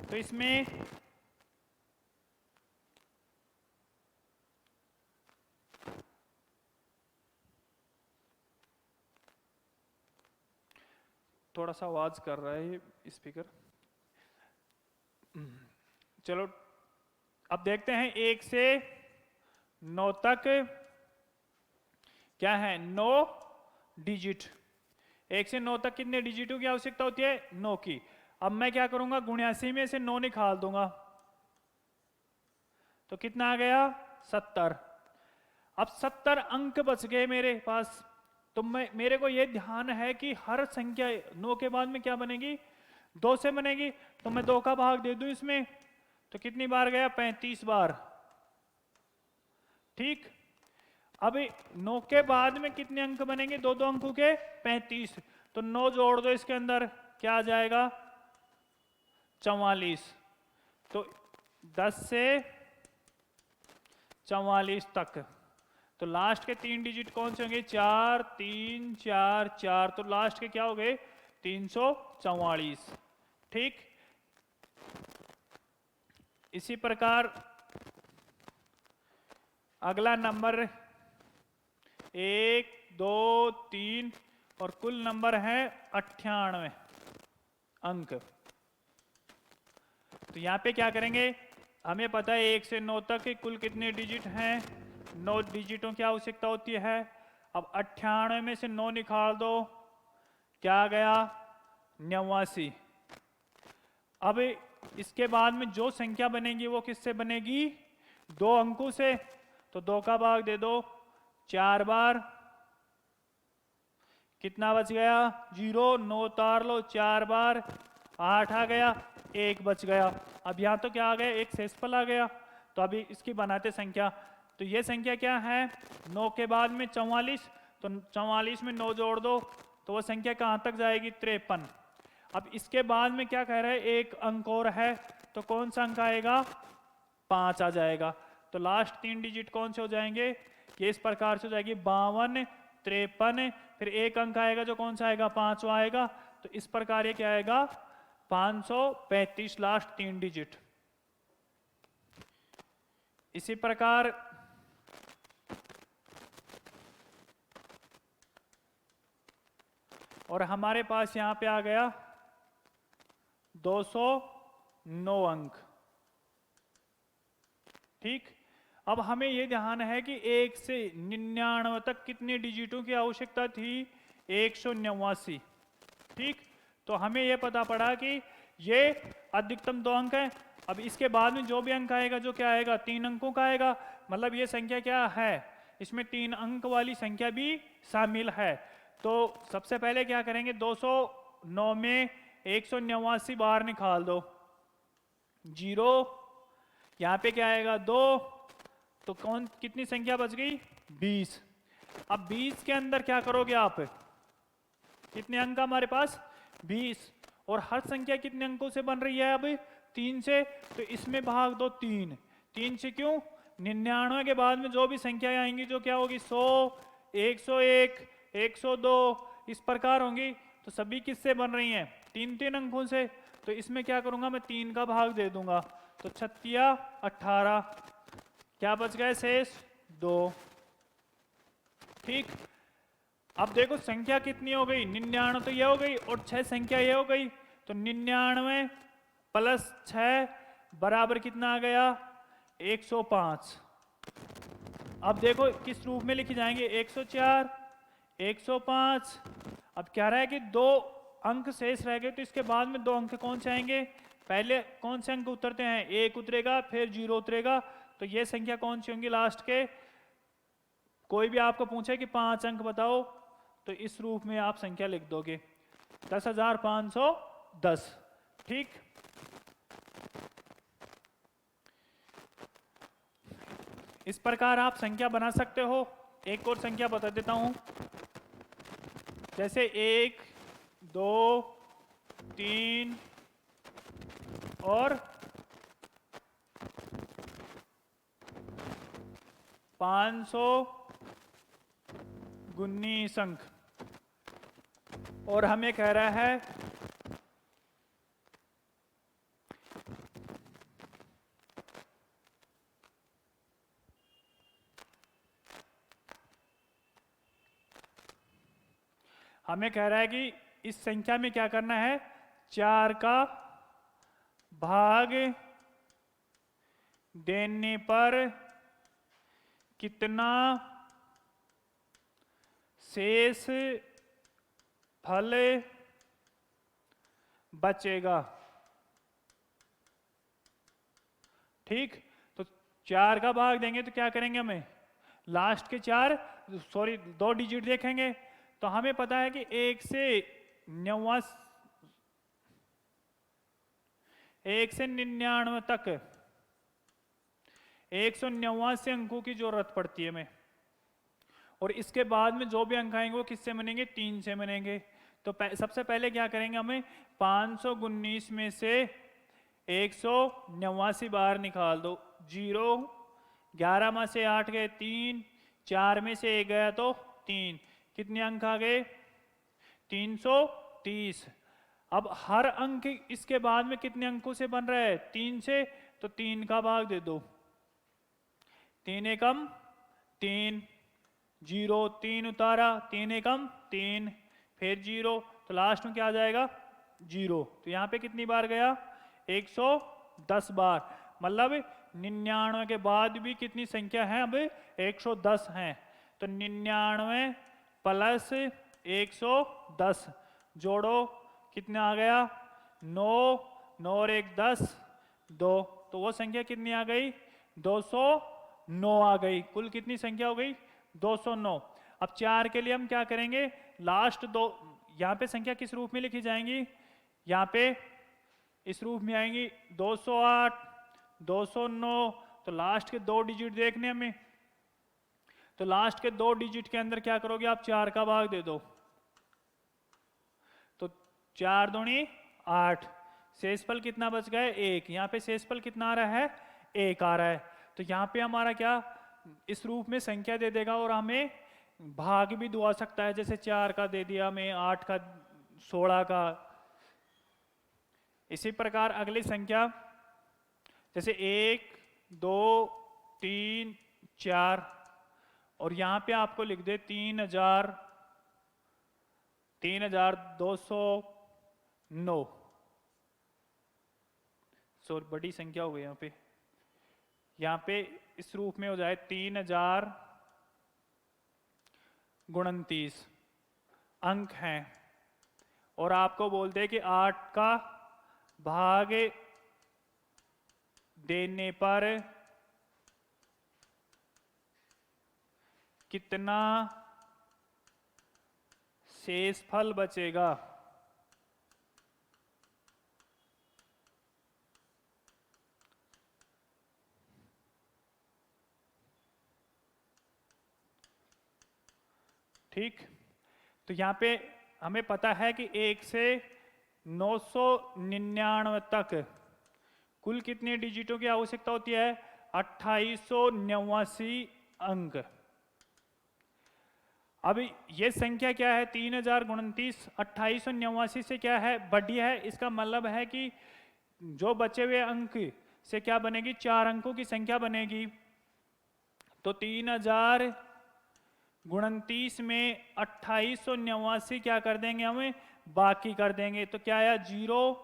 A: तो इसमें थोड़ा सा आवाज कर रहा है स्पीकर। चलो अब देखते हैं 1 से 9 तक क्या है? 9 डिजिट। 1 से 9 तक कितने डिजिटों की आवश्यकता होती है? 9 की। अब मैं क्या करूंगा? 79 में से 9 निकाल दूंगा तो कितना आ गया? 70। अब 70 अंक बच गए मेरे पास। तो मेरे को यह ध्यान है कि हर संख्या 9 के बाद में क्या बनेगी? 2 से बनेगी। तो मैं 2 का भाग दे दूं इसमें तो कितनी बार गया? 35 बार। ठीक, अब 9 के बाद में कितने अंक बनेंगे? 2, 2 अंकों के 35। तो 9 जोड़ दो इसके अंदर, क्या आ जाएगा? 44। तो 10 से 44 तक। तो लास्ट के 3 डिजिट कौन से होंगे? 4, 3, 4, 4। तो लास्ट के क्या हो गए? 344। ठीक, इसी प्रकार अगला नंबर 1, 2, 3 और कुल नंबर है 98 अंक। तो यहां पे क्या करेंगे? हमें पता है 1 से 9 तक के कुल कितने डिजिट हैं? 9 डिजिटों की आवश्यकता होती है। अब 98 में से 9 निकाल दो, क्या आ गया? 89। अब इसके बाद में जो संख्या बनेगी वो किससे बनेगी? 2 अंकों से। तो 2 का भाग दे दो 4 बार, कितना बच गया? 0। 9 उतार लो 4 बार, 8 आ गया, 1 बच गया। अब यहां तो क्या आ गया? एक शेषफल आ गया। तो अभी इसकी बनाते संख्या। तो ये संख्या क्या है? 9 के बाद में 44। तो 44 में 9 जोड़ दो तो वो संख्या कहां तक जाएगी? 53। अब इसके बाद में क्या कह रहा है? एक अंक और है। तो कौन सा अंक आएगा? 5 आ जाएगा। तो लास्ट 3 डिजिट कौन से हो जाएंगे? ये इस प्रकार से हो जाएगी 52, 53। फिर एक अंक आएगा जो कौन सा आएगा? 5वां आएगा। तो इस प्रकार ये क्या आएगा? 535 लास्ट 3 डिजिट। इसी प्रकार और हमारे पास यहां पे आ गया 209 अंक। ठीक, अब हमें ये ध्यान है कि 1 से 99 तक कितने डिजिटों की आवश्यकता थी? 189। ठीक, तो हमें ये पता पड़ा कि ये अधिकतम 2 अंक है। अब इसके बाद में जो भी अंक आएगा, जो क्या आएगा? 3 अंकों का आएगा। मतलब ये संख्या क्या है? इसमें 3 अंक वाली संख्या भी शामिल है। तो सबसे पहले क्या करेंगे? 209 में 189 बाहर निकाल दो, 0, यहाँ पे क्या आएगा? 2, तो कौन कितनी संख्या बच गई? 20। अब 20 के अंदर क्या करोगे आप? कितने अंक हमारे पास? 20। और हर संख्या कितने अंकों से बन रही है? अब 3 से, तो इसमें भाग दो 3। 3 से क्यों? 99 के बाद में जो भी संख्याएं आएंगी, जो क्या होगी? 100, 101, 102, इस प्रकार होंगी। तो सभी किससे बन रही हैं? 3-3 अंकों से। तो इसमें क्या करूंगा मैं? 3 का भाग दे दूंगा, तो 36 18, क्या बच गए? शेष 2। ठीक, अब देखो संख्या कितनी हो गई? 99 तो ये हो गई और 6 संख्या ये हो गई। तो 99 प्लस 6 बराबर कितना आ गया? 105। अब देखो किस रूप में लिखी जाएंगे? 104, 105। अब क्या रहा है कि 2 अंक शेष रह गए, तो इसके बाद में 2 अंक कौन से आएंगे? पहले कौन से अंक उतरते हैं? 1 उतरेगा, फिर 0 उतरेगा। तो ये संख्या कौन सी होंगी लास्ट के? कोई भी आपको पूछे कि 5 अंक बताओ, तो इस रूप में आप संख्या लिख दोगे, 10,510। ठीक, इस प्रकार आप संख्या बना सकते हो। एक और संख्या बता देता हूं, जैसे 1, 2, 3 और 519 अंक। और हमें कह रहा है कि इस संख्या में क्या करना है? 4 का भाग देने पर कितना शेष फल बचेगा। ठीक, तो 4 का भाग देंगे तो क्या करेंगे? हमें लास्ट के 2 डिजिट देखेंगे। तो हमें पता है कि 1 से 99 तक 189 अंकों की जरूरत पड़ती है हमें। और इसके बाद में जो भी अंक आएंगे वो किससे बनेंगे? 3 से बनेंगे। तो सबसे पहले क्या करेंगे? हमें 519 में से 189 बाहर निकाल दो, 0, 11 में से 8 गए 3, 4 में से 1 गया तो 3, कितने अंक आ गए? 330। अब हर अंक इसके बाद में कितने अंकों से बन रहा है? 3 से, तो 3 का भाग दे दो, 3 एकम 3, 0, 3 उतारा, 3 एकम 3, फिर 0, तो लास्ट में क्या आ जाएगा? 0। तो यहाँ पे कितनी बार गया? 110 बार। मतलब 99 के बाद भी कितनी संख्या है? अब 110 हैं। तो 99 प्लस 110 जोड़ो, कितना आ गया? 9, 9 और 1 10, 2। तो वो संख्या कितनी आ गई? 209 आ गई। कुल कितनी संख्या हो गई? 209। अब 4 के लिए हम क्या करेंगे? लास्ट 2, यहाँ पे संख्या किस रूप में लिखी जाएंगी? यहाँ पे इस रूप में आएंगी, 208, 209। तो लास्ट के 2 डिजिट देखने हमें, तो लास्ट के 2 डिजिट के अंदर क्या करोगे आप? 4 का भाग दे दो, तो 4 दूनी 8, शेषफल कितना बच गया? 1। यहाँ पे शेषफल कितना आ रहा है? 1 आ रहा है। तो यहाँ पे हमारा क्या इस रूप में संख्या दे देगा और हमें भाग भी दुआ सकता है, जैसे 4 का दे दिया हमें, 8 का, 16 का। इसी प्रकार अगली संख्या जैसे 1, 2, 3, 4 और यहाँ पे आपको लिख दे 3,209। सो बड़ी संख्या हो गई यहाँ पे इस रूप में हो जाए 3029 अंक हैं, और आपको बोलते हैं कि 8 का भाग देने पर कितना शेषफल बचेगा। ठीक, तो यहां पे हमें पता है कि 1 से 999 तक कुल कितने डिजिटों की आवश्यकता होती है? 2889 अंक। अब ये संख्या क्या है? 3029 2889 से क्या है? बढ़ी है। इसका मतलब है कि जो बचे हुए अंक से क्या बनेगी? 4 अंकों की संख्या बनेगी। तो 3029 में 2889 क्या कर देंगे? हमें बाकी कर देंगे। तो क्या आया? 0।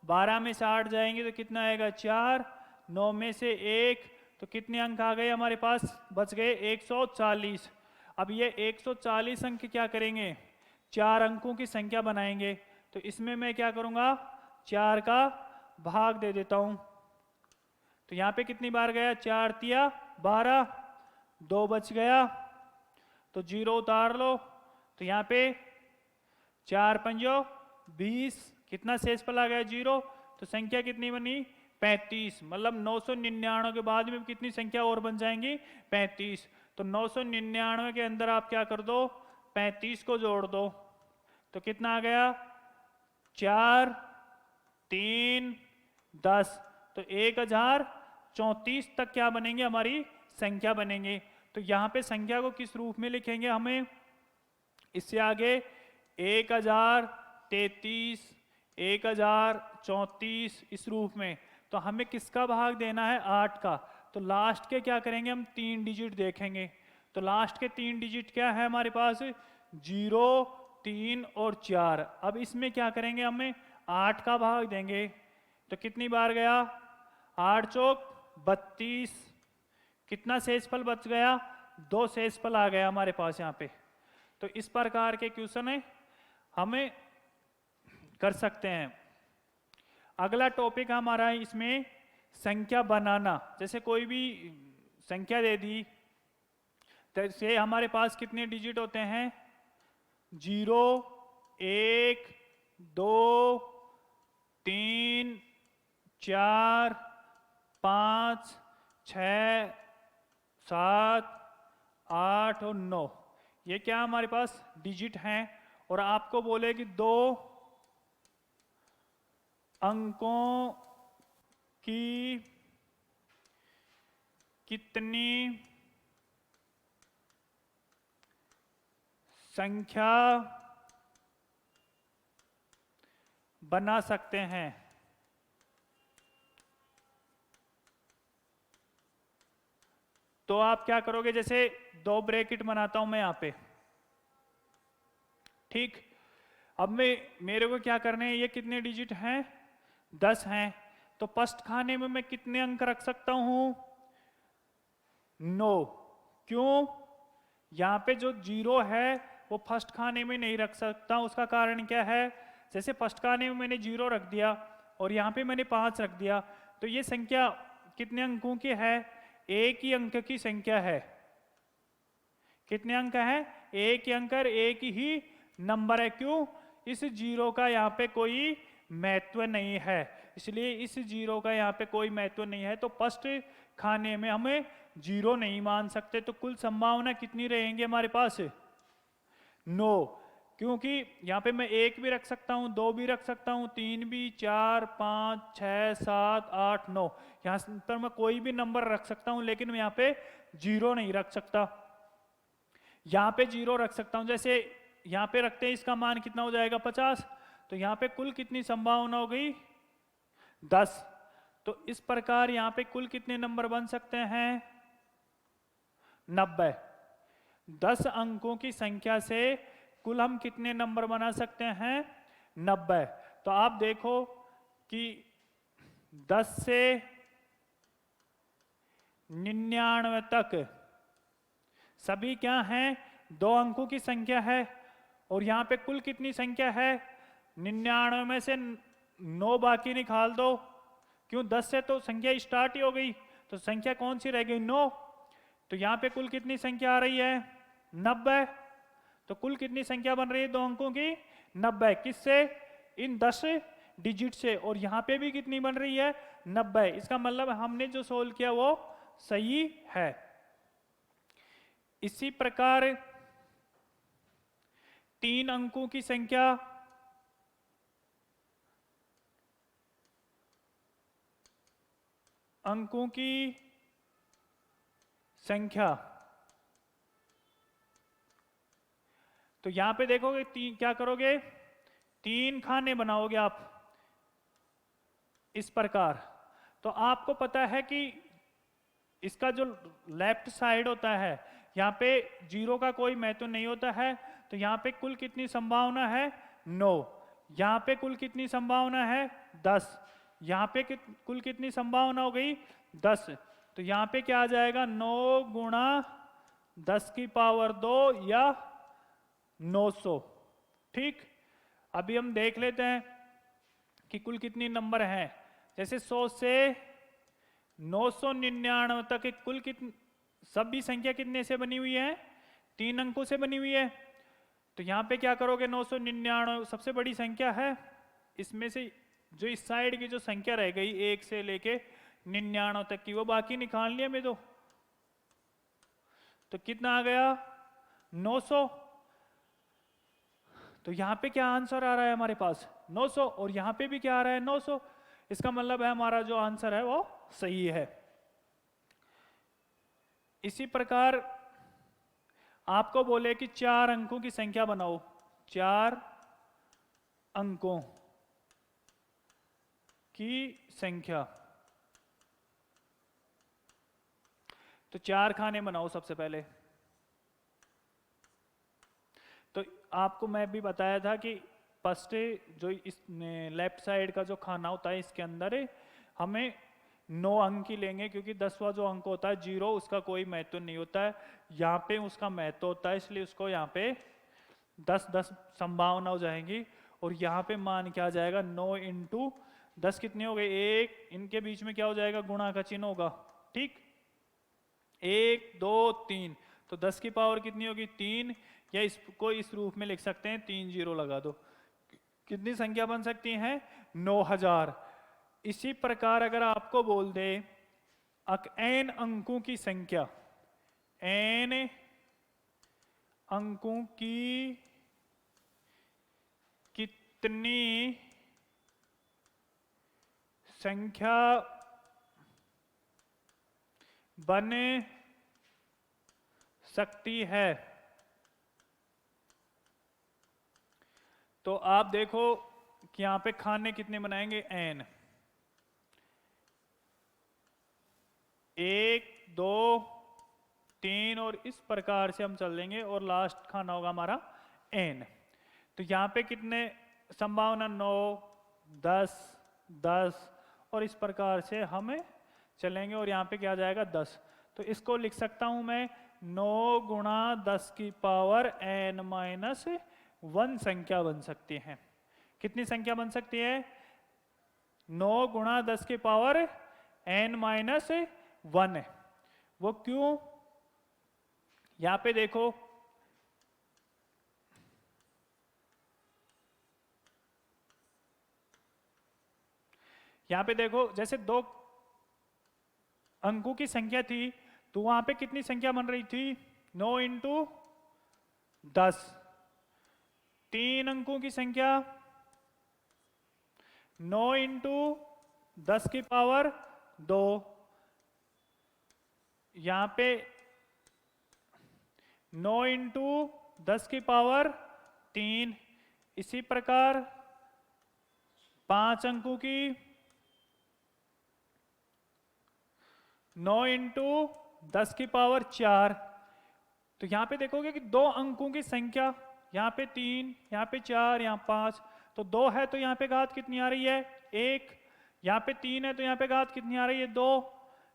A: 12 में से 8 जाएंगे तो कितना आएगा? 4। 9 में से 1, तो कितने अंक आ गए हमारे पास? बच गए 140। अब ये 140 अंक क्या करेंगे? 4 अंकों की संख्या बनाएंगे। तो इसमें मैं क्या करूंगा? 4 का भाग दे देता हूं। तो यहां पे कितनी बार गया? 4 तिया 12, 2 बच गया, तो 0 उतार लो। तो यहां पे 4 पंजो 20, कितना शेषफल आ गया? 0। तो संख्या कितनी बनी? 35। मतलब 999 के बाद में कितनी संख्या और बन जाएंगी? 35। तो 999 के अंदर आप क्या कर दो? 35 को जोड़ दो। तो कितना आ गया? 4 3 10। तो 1034 तक क्या बनेंगे? हमारी संख्या बनेंगे। तो यहां पे संख्या को किस रूप में लिखेंगे? हमें इससे आगे 1033 1034 इस रूप में। तो हमें किसका भाग देना है? 8 का। तो लास्ट के क्या करेंगे? हम 3 डिजिट देखेंगे। तो लास्ट के 3 डिजिट क्या है हमारे पास? 0 3 और 4। अब इसमें क्या करेंगे? हमें 8 का भाग देंगे। तो कितनी बार गया? 8 चौक 32। कितना शेषफल बच गया? 2 शेषफल आ गया हमारे पास यहाँ पे। तो इस प्रकार के क्वेश्चन हमें कर सकते हैं। अगला टॉपिक हमारा है इसमें संख्या बनाना। जैसे कोई भी संख्या दे दी, जैसे हमारे पास कितने डिजिट होते हैं? 0 1 2 3 4 5 6 7 8 और 9। ये क्या हमारे पास डिजिट हैं। और आपको बोले कि 2 अंकों की कितनी संख्या बना सकते हैं? तो आप क्या करोगे? जैसे 2 ब्रैकेट बनाता हूं मैं यहां पे। ठीक, अब मेरे को क्या करने हैं? ये कितने डिजिट हैं? 10 हैं। तो फर्स्ट खाने में मैं कितने अंक रख सकता हूं? 9। क्यों? यहां पे जो 0 है वो फर्स्ट खाने में नहीं रख सकता। उसका कारण क्या है? जैसे फर्स्ट खाने में मैंने 0 रख दिया और यहां पे मैंने 5 रख दिया, तो ये संख्या कितने अंकों की है? एक ही अंक की संख्या है। कितने अंक हैं? एक ही अंक, एक ही नंबर है। क्यों? इस 0 का यहाँ पे कोई महत्व नहीं है, इसलिए इस 0 का यहाँ पे कोई महत्व नहीं है। तो फर्स्ट खाने में हमें 0 नहीं मान सकते। तो कुल संभावना कितनी रहेंगी हमारे पास? 9। क्योंकि यहाँ पे मैं 1 भी रख सकता हूँ, 2 भी रख सकता हूँ, 3 भी, 4 5 6 7 8 9। यहाँ पर मैं कोई भी नंबर रख सकता हूँ, लेकिन मैं यहाँ पे 0 नहीं रख सकता। यहाँ पे 0 रख सकता हूँ। जैसे यहाँ पे रखते हैं, इसका मान कितना हो जाएगा? 50। तो यहाँ पे कुल कितनी संभावना हो गई? 10। तो इस प्रकार यहाँ पे कुल कितने नंबर बन सकते हैं? 90। 10 अंकों की संख्या से कुल हम कितने नंबर बना सकते हैं? 90। तो आप देखो कि 10 से 99 तक सभी क्या हैं? 2 अंकों की संख्या है। और यहाँ पे कुल कितनी संख्या है? 99 में से 9 बाकी निकाल दो। क्यों? 10 से तो संख्या स्टार्ट ही हो गई, तो संख्या कौन सी रह गई? 9। तो यहाँ पे कुल कितनी संख्या आ रही है? 90। तो कुल कितनी संख्या बन रही है 2 अंकों की? 90। किससे? इन 10 डिजिट से। और यहाँ पे भी कितनी बन रही है? 90। इसका मतलब हमने जो सोल्व किया वो सही है। इसी प्रकार 3 अंकों की संख्या, अंकों की संख्या, तो यहां पे देखोगे क्या करोगे? 3 खाने बनाओगे आप इस प्रकार। तो आपको पता है कि इसका जो लेफ्ट साइड होता है, यहाँ पे 0 का कोई महत्व नहीं होता है। तो यहाँ पे कुल कितनी संभावना है? 9। यहाँ पे कुल कितनी संभावना है? 10। यहाँ पे कुल कितनी संभावना हो गई? 10। तो यहाँ पे क्या आ जाएगा? 9 गुणा 10 की पावर 2 या 900। ठीक। अभी हम देख लेते हैं कि कुल कितनी नंबर हैं। जैसे 100 से 999 तक कुल कितनी, सभी संख्या कितने से बनी हुई है? 3 अंकों से बनी हुई है। तो यहाँ पे क्या करोगे? 999 सबसे बड़ी संख्या है। इसमें से जो इस साइड की जो संख्या रह गई 1 से लेके 99 तक की, वो बाकी निकाल लिया मैं तो कितना आ गया? 900। तो यहाँ पे क्या आंसर आ रहा है हमारे पास? 900। और यहाँ पे भी क्या आ रहा है? 900। इसका मतलब है हमारा जो आंसर है वो सही है। इसी प्रकार आपको बोले कि 4 अंकों की संख्या बनाओ। 4 अंकों की संख्या, तो 4 खाने बनाओ सबसे पहले। तो आपको मैं भी बताया था कि फर्स्ट जो इस लेफ्ट साइड का जो खाना होता है, इसके अंदर हमें 9 अंक ही लेंगे, क्योंकि 10वां जो अंक होता है 0, उसका कोई महत्व नहीं होता है। यहाँ पे उसका महत्व होता है, इसलिए उसको यहाँ पे 10 संभावना हो जाएंगी। और यहाँ पे मान क्या आ जाएगा? 9 इंटू 10 कितने हो गए? 1। इनके बीच में क्या हो जाएगा? गुणा का चिन्ह होगा। ठीक। 1 2 3। तो 10 की पावर कितनी होगी? 3। या इसको इस रूप में लिख सकते हैं, 3 0 लगा दो। कितनी संख्या बन सकती है? 9000। इसी प्रकार अगर आपको बोल दे n अंकों की संख्या, n अंकों की कितनी संख्या बन सकती है, तो आप देखो कि यहां पे खाने कितने बनाएंगे? n। 1 2 3 और इस प्रकार से हम चल देंगे और लास्ट खाना होगा हमारा n। तो यहाँ पे कितने संभावना? 9 10 10 और इस प्रकार से हमें चलेंगे और यहाँ पे क्या आ जाएगा? 10। तो इसको लिख सकता हूं मैं 9 गुणा 10 की पावर n-1 संख्या बन सकती है। कितनी संख्या बन सकती है? 9 गुणा 10 की पावर n-1 है। वो क्यों? यहां पे देखो, यहां पे देखो, जैसे 2 अंकों की संख्या थी, तो वहां पे कितनी संख्या बन रही थी? 9 इंटू 10। 3 अंकों की संख्या 9 इंटू 10 की पावर 2। यहां पे 9 इंटू 10 की पावर 3। इसी प्रकार 5 अंकों की 9 इंटू 10 की पावर 4। तो यहां पे देखोगे कि 2 अंकों की संख्या, यहाँ पे 3, यहाँ पे 4, यहाँ 5, तो 2 है तो यहाँ पे घात कितनी आ रही है? 1। यहाँ पे 3 है तो यहाँ पे घात कितनी आ रही है? 2।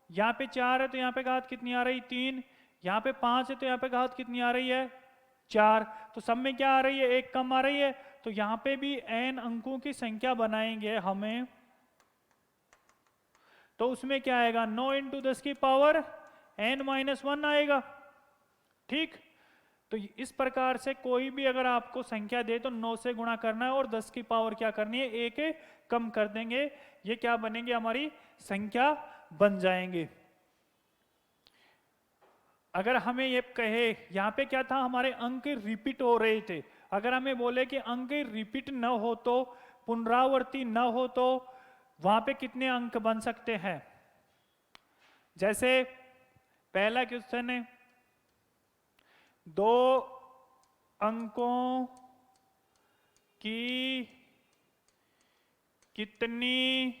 A: यहाँ पे 4 है तो यहाँ पे घात कितनी आ रही 3, यहाँ पे 5 है तो यहाँ पे घात कितनी आ रही है 4। तो सब में क्या आ रही है, एक कम आ रही है। तो यहाँ पे भी n अंकों की संख्या बनाएंगे हमें, तो उसमें क्या आएगा 9 इंटू 10 की पावर n-1 आएगा। ठीक, तो इस प्रकार से कोई भी अगर आपको संख्या दे तो 9 से गुणा करना है और 10 की पावर क्या करनी है, एक कम कर देंगे, ये क्या बनेंगे हमारी संख्या बन जाएंगे। अगर हमें ये कहे यहाँ पे क्या था, हमारे अंक रिपीट हो रहे थे, अगर हमें बोले कि अंक रिपीट न हो तो, पुनरावर्ती न हो तो वहां पे कितने अंक बन सकते हैं। जैसे पहला क्वेश्चन है, 2 अंकों की कितनी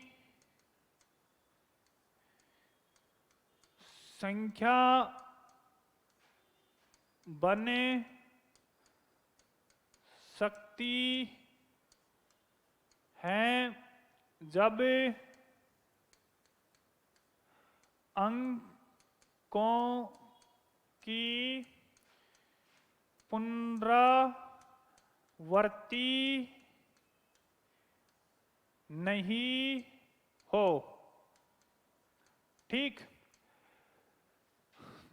A: संख्या बने सकती है जब अंकों की पुनरावृत्ति नहीं हो। ठीक,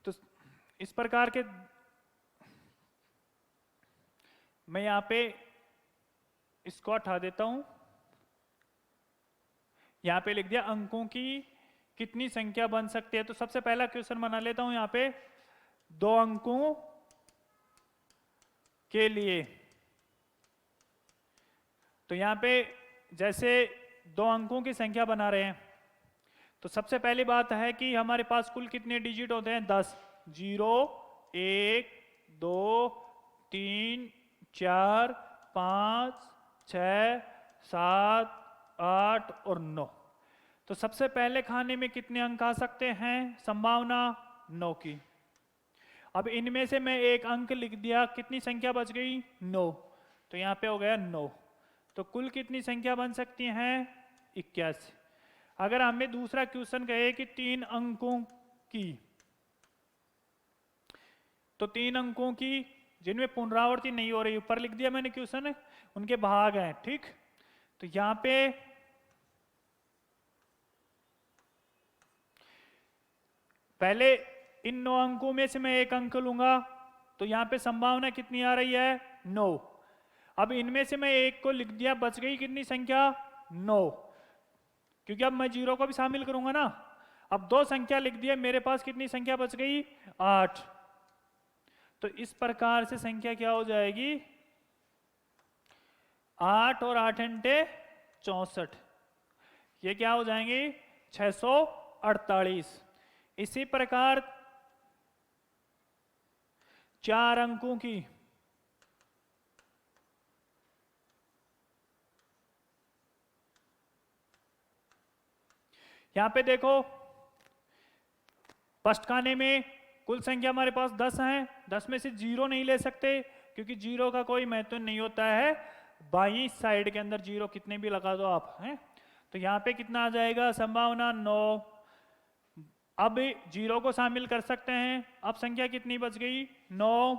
A: तो इस प्रकार के मैं यहां पे इसको हटा देता हूं, यहां पे लिख दिया अंकों की कितनी संख्या बन सकती है। तो सबसे पहला क्वेश्चन बना लेता हूं यहां पे 2 अंकों के लिए। तो यहां पे जैसे 2 अंकों की संख्या बना रहे हैं, तो सबसे पहली बात है कि हमारे पास कुल कितने डिजिट होते हैं 10, 0 1 2 3 4 5 6 7 8 और 9। तो सबसे पहले खाने में कितने अंक आ सकते हैं, संभावना 9 की। अब इनमें से मैं एक अंक लिख दिया, कितनी संख्या बच गई 9, तो यहाँ पे हो गया 9। तो कुल कितनी संख्या बन सकती हैं 81। अगर हमें दूसरा क्वेश्चन कहे कि 3 अंकों की, तो 3 अंकों की जिनमें पुनरावृत्ति नहीं हो रही, ऊपर लिख दिया मैंने क्वेश्चन, उनके भाग हैं। ठीक, तो यहां पे पहले इन 9 अंकों में से मैं एक अंक लूंगा, तो यहां पे संभावना कितनी आ रही है 9। अब इनमें से मैं एक को लिख दिया, बच गई कितनी संख्या 9, क्योंकि अब मैं 0 को भी शामिल करूंगा ना। अब 2 संख्या लिख दिया, मेरे पास कितनी संख्या बच गई 8। तो इस प्रकार से संख्या क्या हो जाएगी 8 और 8 अंटे 64, ये क्या हो जाएंगे 648। इसी प्रकार 4 अंकों की, यहां पे देखो फर्स्ट खाने में कुल संख्या हमारे पास 10 है, 10 में से 0 नहीं ले सकते क्योंकि 0 का कोई महत्व नहीं होता है, बाई साइड के अंदर 0 कितने भी लगा दो आप हैं। तो यहाँ पे कितना आ जाएगा संभावना 9। अब 0 को शामिल कर सकते हैं, अब संख्या कितनी बच गई 9,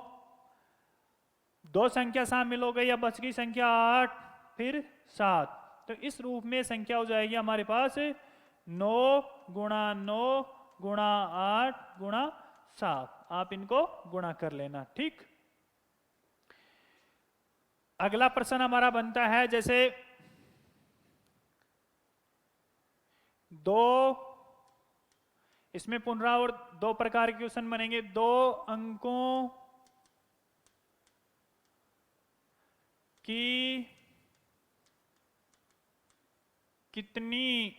A: 2 संख्या शामिल हो गई, अब बच गई संख्या 8 फिर 7। तो इस रूप में संख्या हो जाएगी हमारे पास 9 गुणा 9 गुणा 8 गुणा 7। आप इनको गुणा कर लेना। ठीक, अगला प्रश्न हमारा बनता है जैसे 2, इसमें पुनरावृत 2 प्रकार के क्वेश्चन बनेंगे। 2 अंकों की कितनी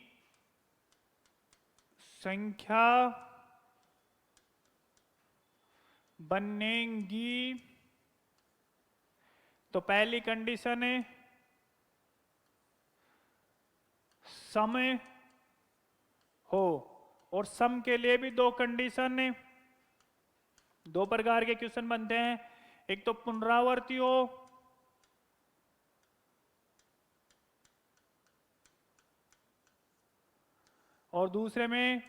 A: संख्या बनेगी। तो पहली कंडीशन है सम हो, और सम के लिए भी 2 कंडीशन है। 2 प्रकार के क्वेश्चन बनते हैं, एक तो पुनरावर्ती हो और दूसरे में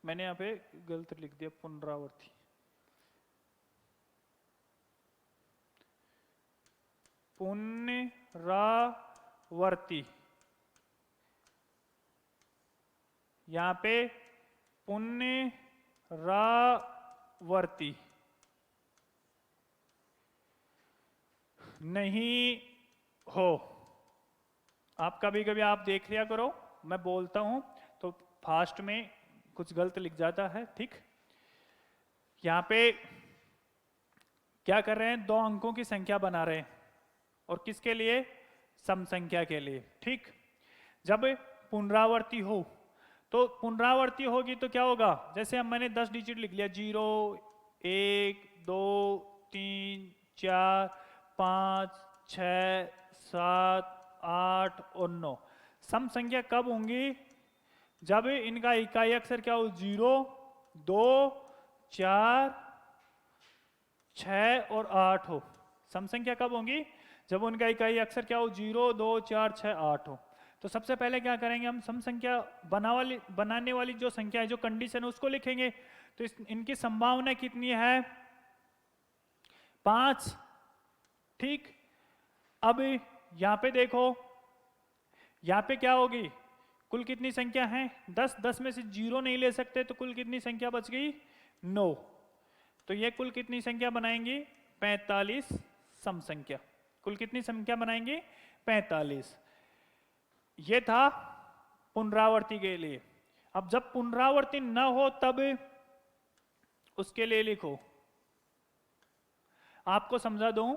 A: मैंने यहाँ पे गलत लिख दिया, पुनरावर्ती। पुनरावर्ती, यहाँ पे पुनरावर्ती नहीं हो। आप कभी कभी आप देख लिया करो, मैं बोलता हूं तो फास्ट में कुछ गलत लिख जाता है, ठीक। यहां पे क्या कर रहे हैं, दो अंकों की संख्या बना रहे हैं, और किसके लिए, सम संख्या के लिए, ठीक। जब पुनरावर्ती हो तो पुनरावर्ती होगी तो क्या होगा, जैसे हम मैंने 10 डिजिट लिख लिया, 0 1 2 3 4 5 6 7 8 और 9। सम संख्या कब होंगी, जब इनका इकाई अक्षर क्या हो, 0 2 4 6 और 8 हो। सम संख्या कब होंगी, जब उनका इकाई अक्षर क्या हो, 0 2 4 6 8 हो। तो सबसे पहले क्या करेंगे, हम सम संख्या बनाने वाली जो संख्या है, जो कंडीशन है, उसको लिखेंगे। तो इनकी संभावना कितनी है, 5, ठीक। अब यहां पे देखो, यहां पे क्या होगी, कुल कितनी संख्या है, 10, 10 में से 0 नहीं ले सकते, तो कुल कितनी संख्या बच गई, 9। तो ये कुल कितनी संख्या बनाएंगी, 45 सम संख्या। कुल कितनी संख्या बनाएंगे, 45। ये था पुनरावर्ती के लिए। अब जब पुनरावर्ती न हो तब उसके लिए लिखो। आपको समझा दूं,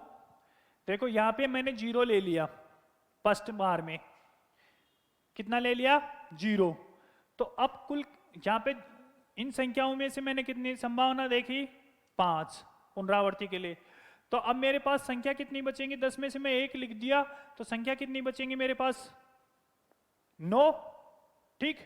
A: देखो यहां पे मैंने 0 ले लिया, फर्स्ट बार में कितना ले लिया, 0। तो अब कुल यहां पे इन संख्याओं में से मैंने कितनी संभावना देखी, 5 पुनरावर्ती के लिए। तो अब मेरे पास संख्या कितनी बचेंगी, 10 में से मैं 1 लिख दिया, तो संख्या कितनी बचेंगी मेरे पास, 9, ठीक।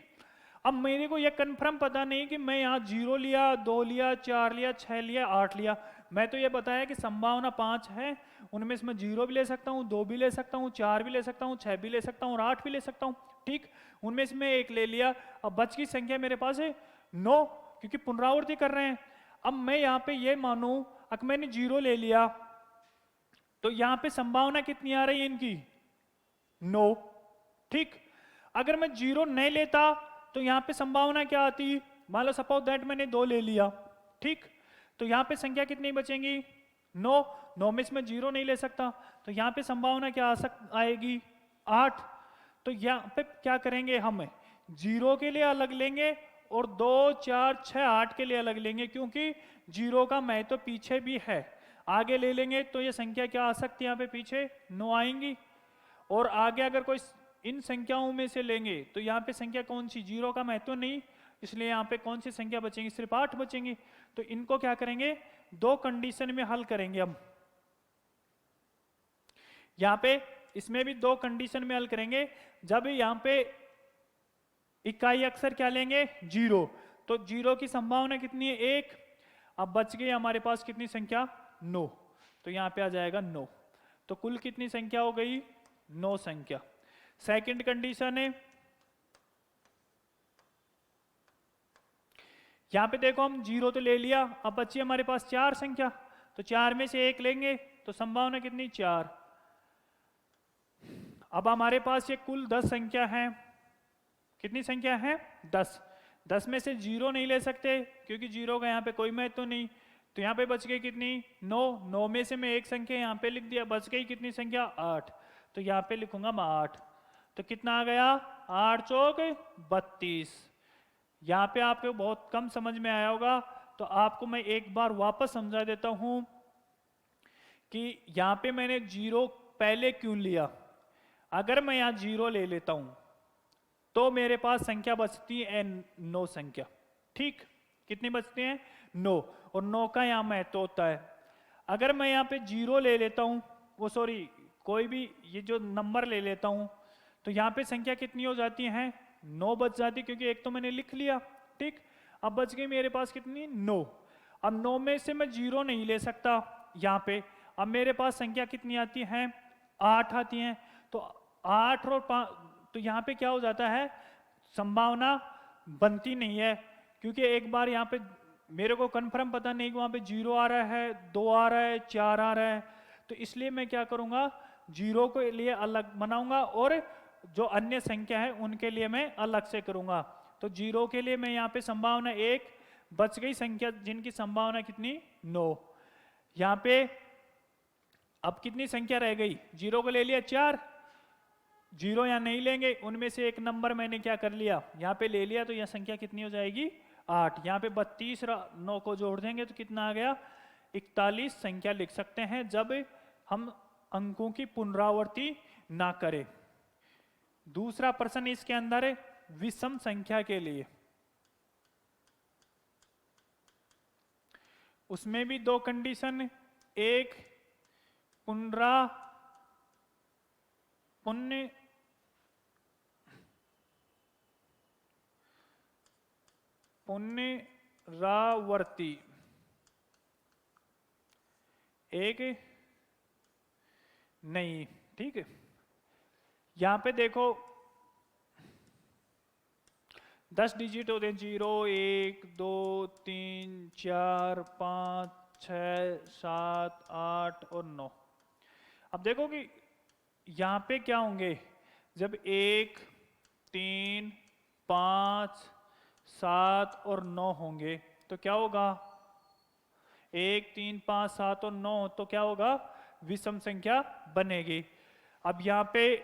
A: अब मेरे को यह कन्फर्म पता नहीं कि मैं यहाँ 0 लिया, 2 लिया, 4 लिया, 6 लिया, 8 लिया। मैं तो ये बताया कि संभावना 5 है, उनमें से मैं 0 भी ले सकता हूँ, 2 भी ले सकता हूँ, 4 भी ले सकता हूँ, 6 भी ले सकता हूँ और 8 भी ले सकता हूँ, ठीक। उनमें से मैं 1 ले लिया। अब बच की संख्या मेरे पास है 9, क्योंकि पुनरावृत्ति कर रहे हैं। अब मैं यहाँ पे ये मानूं, अगर मैंने 0 ले लिया तो यहाँ पे संभावना कितनी आ रही है इनकी, 9, ठीक। अगर मैं 0 नहीं लेता तो यहाँ पे संभावना क्या आती, मान लो सपोज दैट मैंने 2 ले लिया, ठीक। तो यहाँ पे संख्या कितनी बचेंगी, 9। 9 में से मैं 0 नहीं ले सकता, तो यहाँ पे संभावना क्या आएगी, 8। तो यहाँ पे क्या करेंगे, हम 0 के लिए अलग लेंगे और 2 4 6 8 के लिए अलग लेंगे, क्योंकि 0 का महत्व तो पीछे भी है। आगे ले लेंगे तो ये संख्या क्या आ सकती है, यहाँ पे पीछे 9 आएंगी। और आगे अगर कोई इन संख्याओं में से लेंगे तो यहाँ पे संख्या कौन सी, 0 का महत्व तो नहीं, इसलिए यहाँ पे कौन सी संख्या बचेंगी, सिर्फ 8 बचेंगी। तो इनको क्या करेंगे, 2 कंडीशन में हल करेंगे हम। यहाँ पे इसमें भी 2 कंडीशन में हल करेंगे। जब यहाँ पे इकाई अक्षर क्या लेंगे, 0, तो 0 की संभावना कितनी है, 1। अब बच गई हमारे पास कितनी संख्या, 9। तो यहाँ पे आ जाएगा 9। तो कुल कितनी संख्या हो गई, 9 संख्या। सेकंड कंडीशन है, यहां पे देखो हम 0 तो ले लिया, अब बची हमारे पास 4 संख्या, तो 4 में से 1 लेंगे तो संभावना कितनी, 4। अब हमारे पास ये कुल 10 संख्या है, कितनी संख्या है, 10। 10 में से 0 नहीं ले सकते क्योंकि 0 का यहाँ पे कोई महत्व तो नहीं, तो यहाँ पे बच गई कितनी, 9। 9 में से मैं 1 संख्या यहाँ पे लिख दिया, बच गई कितनी संख्या, 8। तो यहाँ पे लिखूंगा मैं 8। तो कितना आ गया, 8 चौक 32। यहाँ पे आपको बहुत कम समझ में आया होगा, तो आपको मैं एक बार वापस समझा देता हूं कि यहाँ पे मैंने 0 पहले क्यों लिया। अगर मैं यहाँ 0 ले लेता हूं तो मेरे पास संख्या बचती है 9 संख्या, ठीक। कितनी बचती है, 9, और 9 का यहाँ महत्व होता है। अगर मैं यहाँ पे 0 ले लेता हूं, वो सॉरी कोई भी ये जो नंबर ले लेता हूं, तो यहाँ पे संख्या कितनी हो जाती है, 9 बच जाती, क्योंकि एक तो मैंने लिख लिया, ठीक। अब बच गई मेरे पास कितनी, 9। अब 9 में से मैं 0 नहीं ले सकता यहाँ पे। अब मेरे पास संख्या कितनी आती है, 8 आती हैं। तो 8 और 5, तो यहाँ पे क्या हो जाता है, संभावना बनती नहीं है, क्योंकि एक बार यहाँ पे मेरे को कन्फर्म पता नहीं कि वहाँ पे 0 आ रहा है, 2 आ रहा है, 4 आ रहा है। तो इसलिए मैं क्या करूँगा, 0 के लिए अलग बनाऊंगा और जो अन्य संख्या है उनके लिए मैं अलग से करूँगा। तो 0 के लिए मैं यहाँ पे संभावना 1, बच गई संख्या जिनकी संभावना कितनी, 9। यहाँ पे अब कितनी संख्या रह गई, 0 को ले लिया 4, 0 यहाँ नहीं लेंगे, उनमें से एक नंबर मैंने क्या कर लिया, यहाँ पे ले लिया, तो यह संख्या कितनी हो जाएगी, 8। यहाँ पे 32 9 को जोड़ देंगे तो कितना आ गया, 41 संख्या लिख सकते हैं जब हम अंकों की पुनरावृत्ति ना करें। दूसरा प्रश्न इसके अंदर है विषम संख्या के लिए, उसमें भी 2 कंडीशन, एक पुनरावर्ती, एक नहीं, ठीक है। यहां पे देखो 10 डिजिट होते हैं, 0 1 2 3 4 5 6 7 8 और 9। अब देखो कि यहां पे क्या होंगे, जब 1 3 5 7 और 9 होंगे तो क्या होगा, 1 3 5 7 और 9, तो क्या होगा, विषम संख्या बनेगी। अब यहाँ पे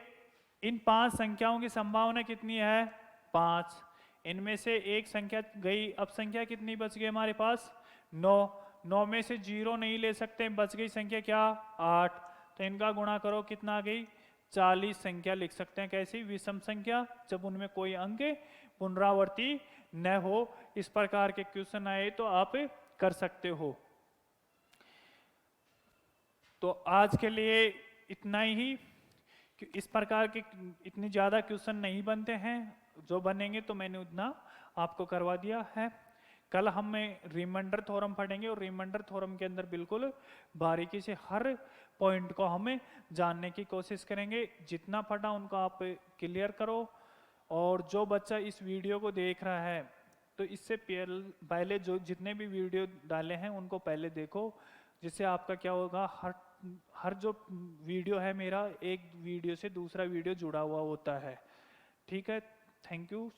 A: इन 5 संख्याओं की संभावना कितनी है, 5। इनमें से एक संख्या गई, अब संख्या कितनी बच गई हमारे पास, 9। 9 में से 0 नहीं ले सकते, बच गई संख्या क्या, 8। तो इनका गुणा करो, कितना आ गई, 40 संख्या लिख सकते हैं। कैसी, विषम संख्या, जब उनमें कोई अंक पुनरावर्ती न हो। इस प्रकार के क्वेश्चन आए तो आप कर सकते हो। तो आज के लिए इतना ही, इस प्रकार के इतने ज़्यादा क्वेश्चन नहीं बनते हैं, जो बनेंगे तो मैंने उतना आपको करवा दिया है। कल हम रिमाइंडर थ्योरम पढ़ेंगे और रिमाइंडर थ्योरम के अंदर बिल्कुल बारीकी से हर पॉइंट को हमें जानने की कोशिश करेंगे। जितना पढ़ा उनको आप क्लियर करो, और जो बच्चा इस वीडियो को देख रहा है तो इससे पहले जो जितने भी वीडियो डाले हैं उनको पहले देखो, जिससे आपका क्या होगा, हर जो वीडियो है मेरा, एक वीडियो से दूसरा वीडियो जुड़ा हुआ होता है। ठीक है, थैंक यू।